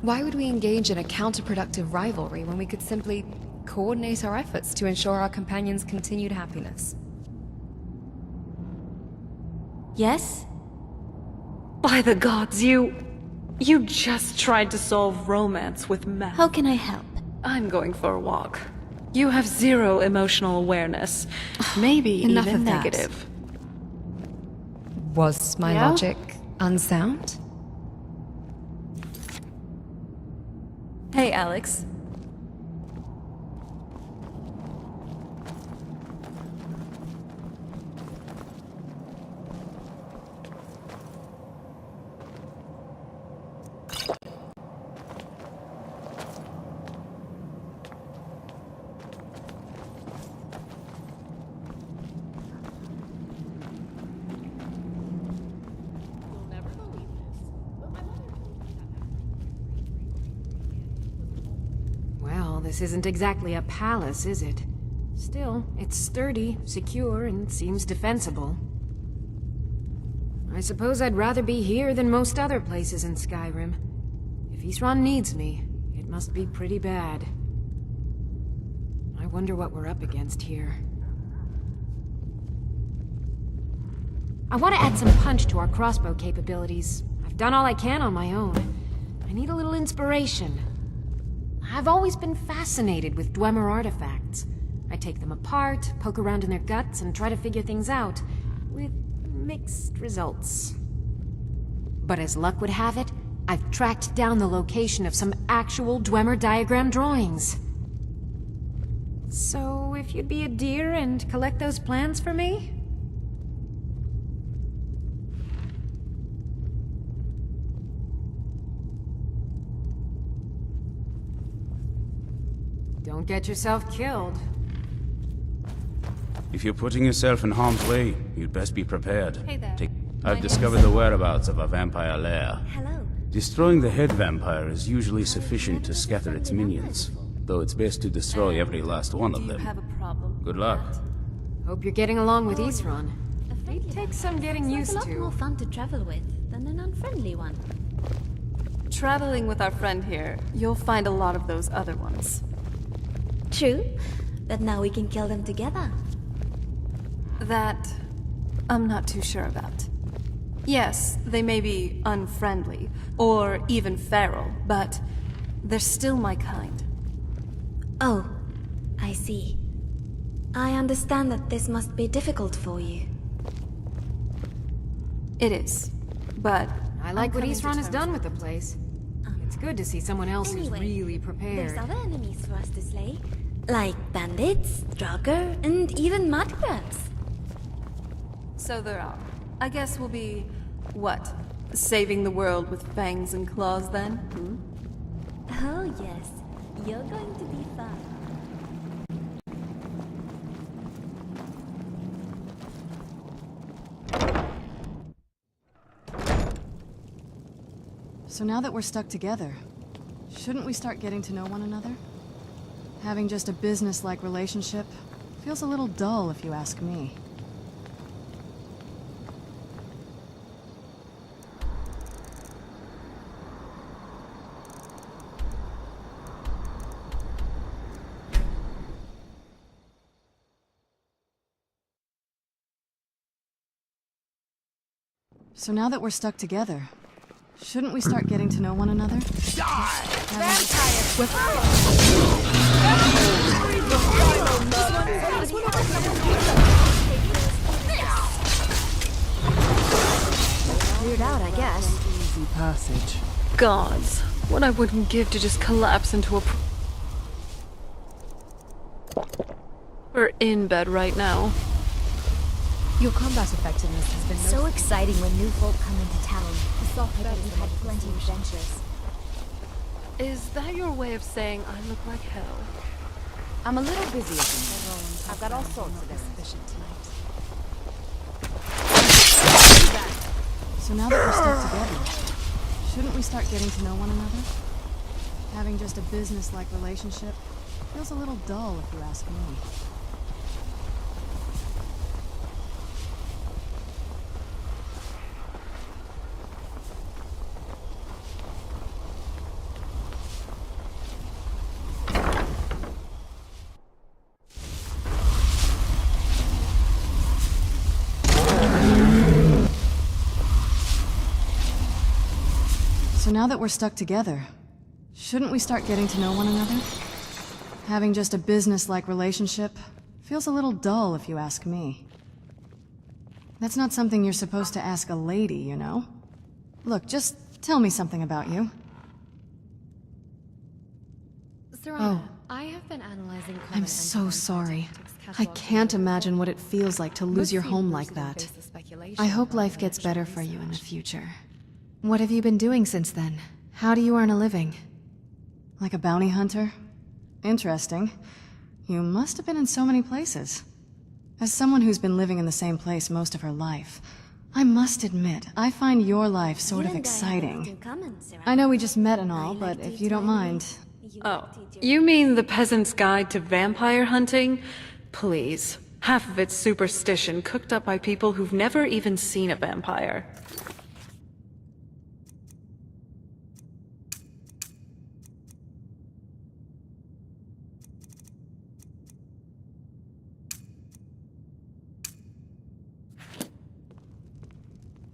Why would we engage in a counterproductive rivalry when we could simply coordinate our efforts to ensure our companions' continued happiness? Yes? By the gods, you just tried to solve romance with math. How can I help? I'm going for a walk. You have zero emotional awareness. Maybe Enough even of that. negative. Was my Yeah? logic unsound? Hey, Alex. Well, this isn't exactly a palace, is it? Still, it's sturdy, secure, and seems defensible. I suppose I'd rather be here than most other places in Skyrim. If Isran needs me, it must be pretty bad. I wonder what we're up against here. I want to add some punch to our crossbow capabilities. I've done all I can on my own. I need a little inspiration. I've always been fascinated with Dwemer artifacts. I take them apart, poke around in their guts, and try to figure things out, with mixed results. But as luck would have it, I've tracked down the location of some actual Dwemer diagram drawings. So, if you'd be a dear and collect those plans for me? Don't get yourself killed. If you're putting yourself in harm's way, you'd best be prepared. Hey there. I've discovered the whereabouts of a vampire lair. Hello. Destroying the head vampire is usually sufficient to scatter its minions, though it's best to destroy every last one of them. Have a problem? Good luck. Hope you're getting along with Isran. It takes some getting used It's a lot to. more fun to travel with than an unfriendly one. Traveling with our friend here, you'll find a lot of those other ones. True, but now we can kill them together. That I'm not too sure about. Yes, they may be unfriendly, or even feral, but they're still my kind. Oh, I see. I understand that this must be difficult for you. It is, but I like what coming to Isran has terms done with the place. It's good to see someone else who's Anyway, really prepared. There's other enemies for us to slay, like bandits, Draugr, and even mudcrabs. So there are. I guess we'll be, what, saving the world with fangs and claws then? Hmm? Oh yes, you're going to be fun. So now that we're stuck together, shouldn't we start getting to know one another? Having just a business-like relationship feels a little dull if you ask me. So now that we're stuck together, shouldn't we start getting to know one another? Cleared out, I guess. Easy passage. Gods, what I wouldn't give to just collapse into a... We're in bed right now. Your combat effectiveness has been So exciting when new folk come into town. The soft bet you've had plenty of adventures. Is that your way of saying I look like hell? I'm a little busy at the moment. I've got all sorts of errands tonight. So now that we're stuck together, shouldn't we start getting to know one another? Having just a business-like relationship feels a little dull if you ask me. So now that we're stuck together, shouldn't we start getting to know one another? Having just a business-like relationship feels a little dull if you ask me. That's not something you're supposed to ask a lady, you know? Look, just tell me something about you. Serana, I have been analyzing I'm so sorry. I can't imagine what it feels like to lose your home like that. I hope life gets better for you in the future. What have you been doing since then? How do you earn a living? Like a bounty hunter? Interesting. You must have been in so many places. As someone who's been living in the same place most of her life, I must admit, I find your life sort of exciting. I know we just met and all, but if you don't mind... Oh, you mean the Peasant's Guide to Vampire Hunting? Please. Half of it's superstition cooked up by people who've never even seen a vampire.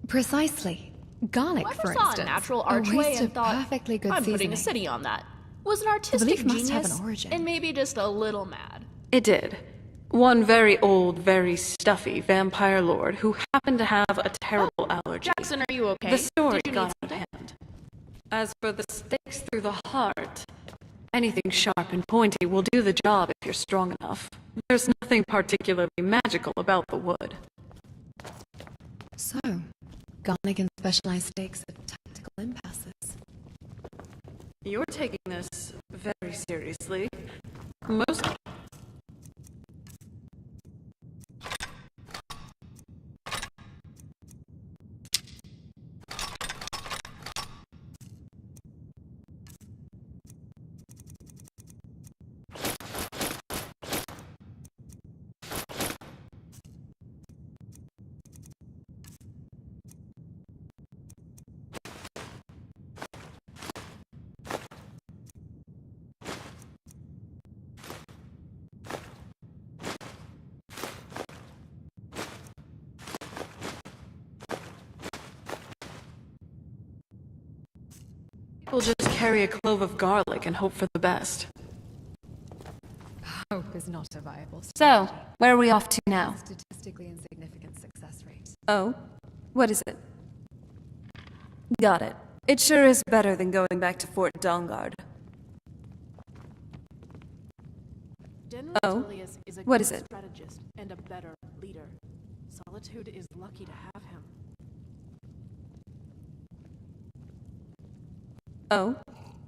Precisely. Garlic, Whoever for saw instance. a natural A archway waste and of thought, perfectly good I'm putting seasoning. a city on that. Was an artistic belief must genius have an origin. and maybe just a little mad. It did. One very old, very stuffy vampire lord who happened to have a terrible allergy. Jackson, are you okay? The story Did you got need out of hand. As for the stakes through the heart, anything sharp and pointy will do the job if you're strong enough. There's nothing particularly magical about the wood. So, Garnigan specialized stakes of tactical impasses. You're taking this very seriously. Most... People just carry a clove of garlic and hope for the best. Hope is not a viable So, where are we off to now? statistically insignificant success rate. Oh? What is it? Got it. It sure is better than going back to Fort Dawnguard. General Oh? Tullius is a What good is it? strategist and a better leader. Solitude is lucky to have him. Oh?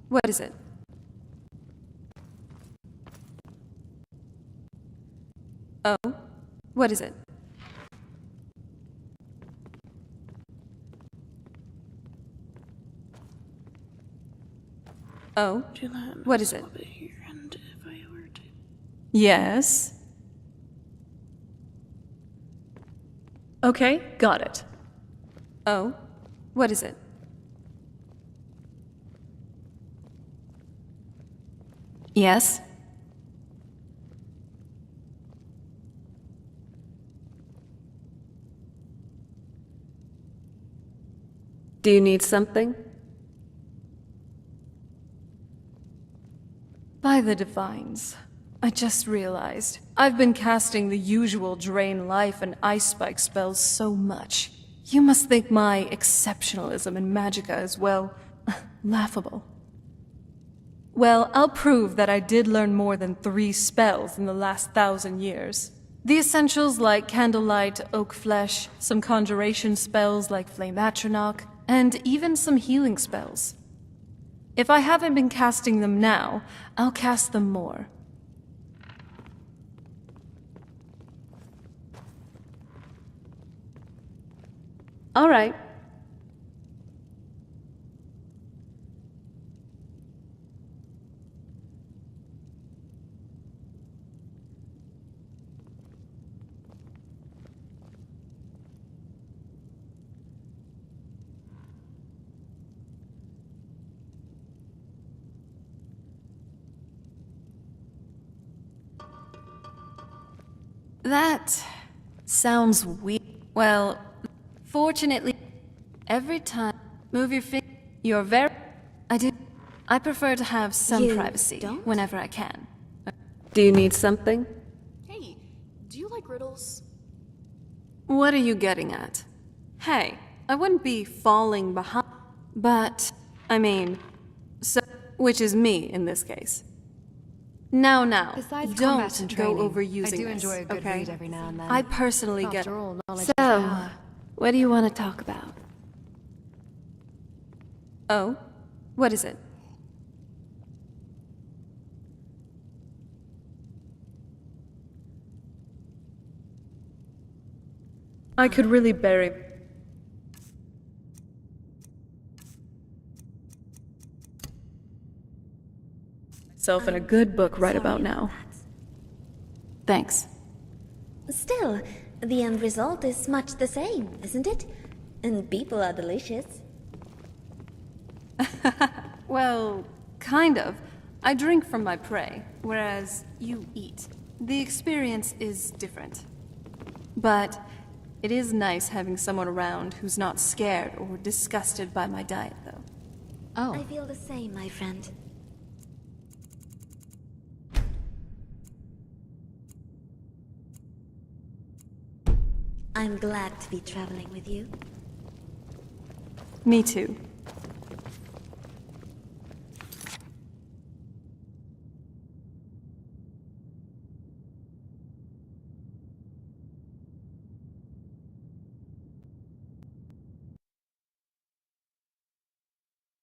What is it? Oh? What is it? Oh? What is it? Yes? Okay, got it. Oh? What is it? Yes? Do you need something? By the Divines, I just realized I've been casting the usual Drain Life and Ice Spike spells so much. You must think my exceptionalism in Magicka is, well, laughable. Well, I'll prove that I did learn more than 3 spells in the last 1,000 years. The essentials like Candlelight, Oak Flesh, some conjuration spells like Flame Atronach, and even some healing spells. If I haven't been casting them now, I'll cast them more. All right. That sounds weird. Well, fortunately, every time move your finger, you're very... I prefer to have some You privacy don't? whenever I can. Do you need something? Hey, do you like riddles? What are you getting at? Hey, I wouldn't be falling behind, but, I mean, so, which is me in this case. Now, Besides don't combat and go training, overusing I do this, enjoy a good okay? read every now and then. I personally get... After all, knowledge is So, power. what do you want to talk about? Oh? What is it? I could really bury myself in a good book right about now. Thanks. Still, the end result is much the same, isn't it? And people are delicious. Well, kind of. I drink from my prey, whereas you eat. The experience is different. But it is nice having someone around who's not scared or disgusted by my diet, though. Oh. I feel the same, my friend. I'm glad to be traveling with you. Me too.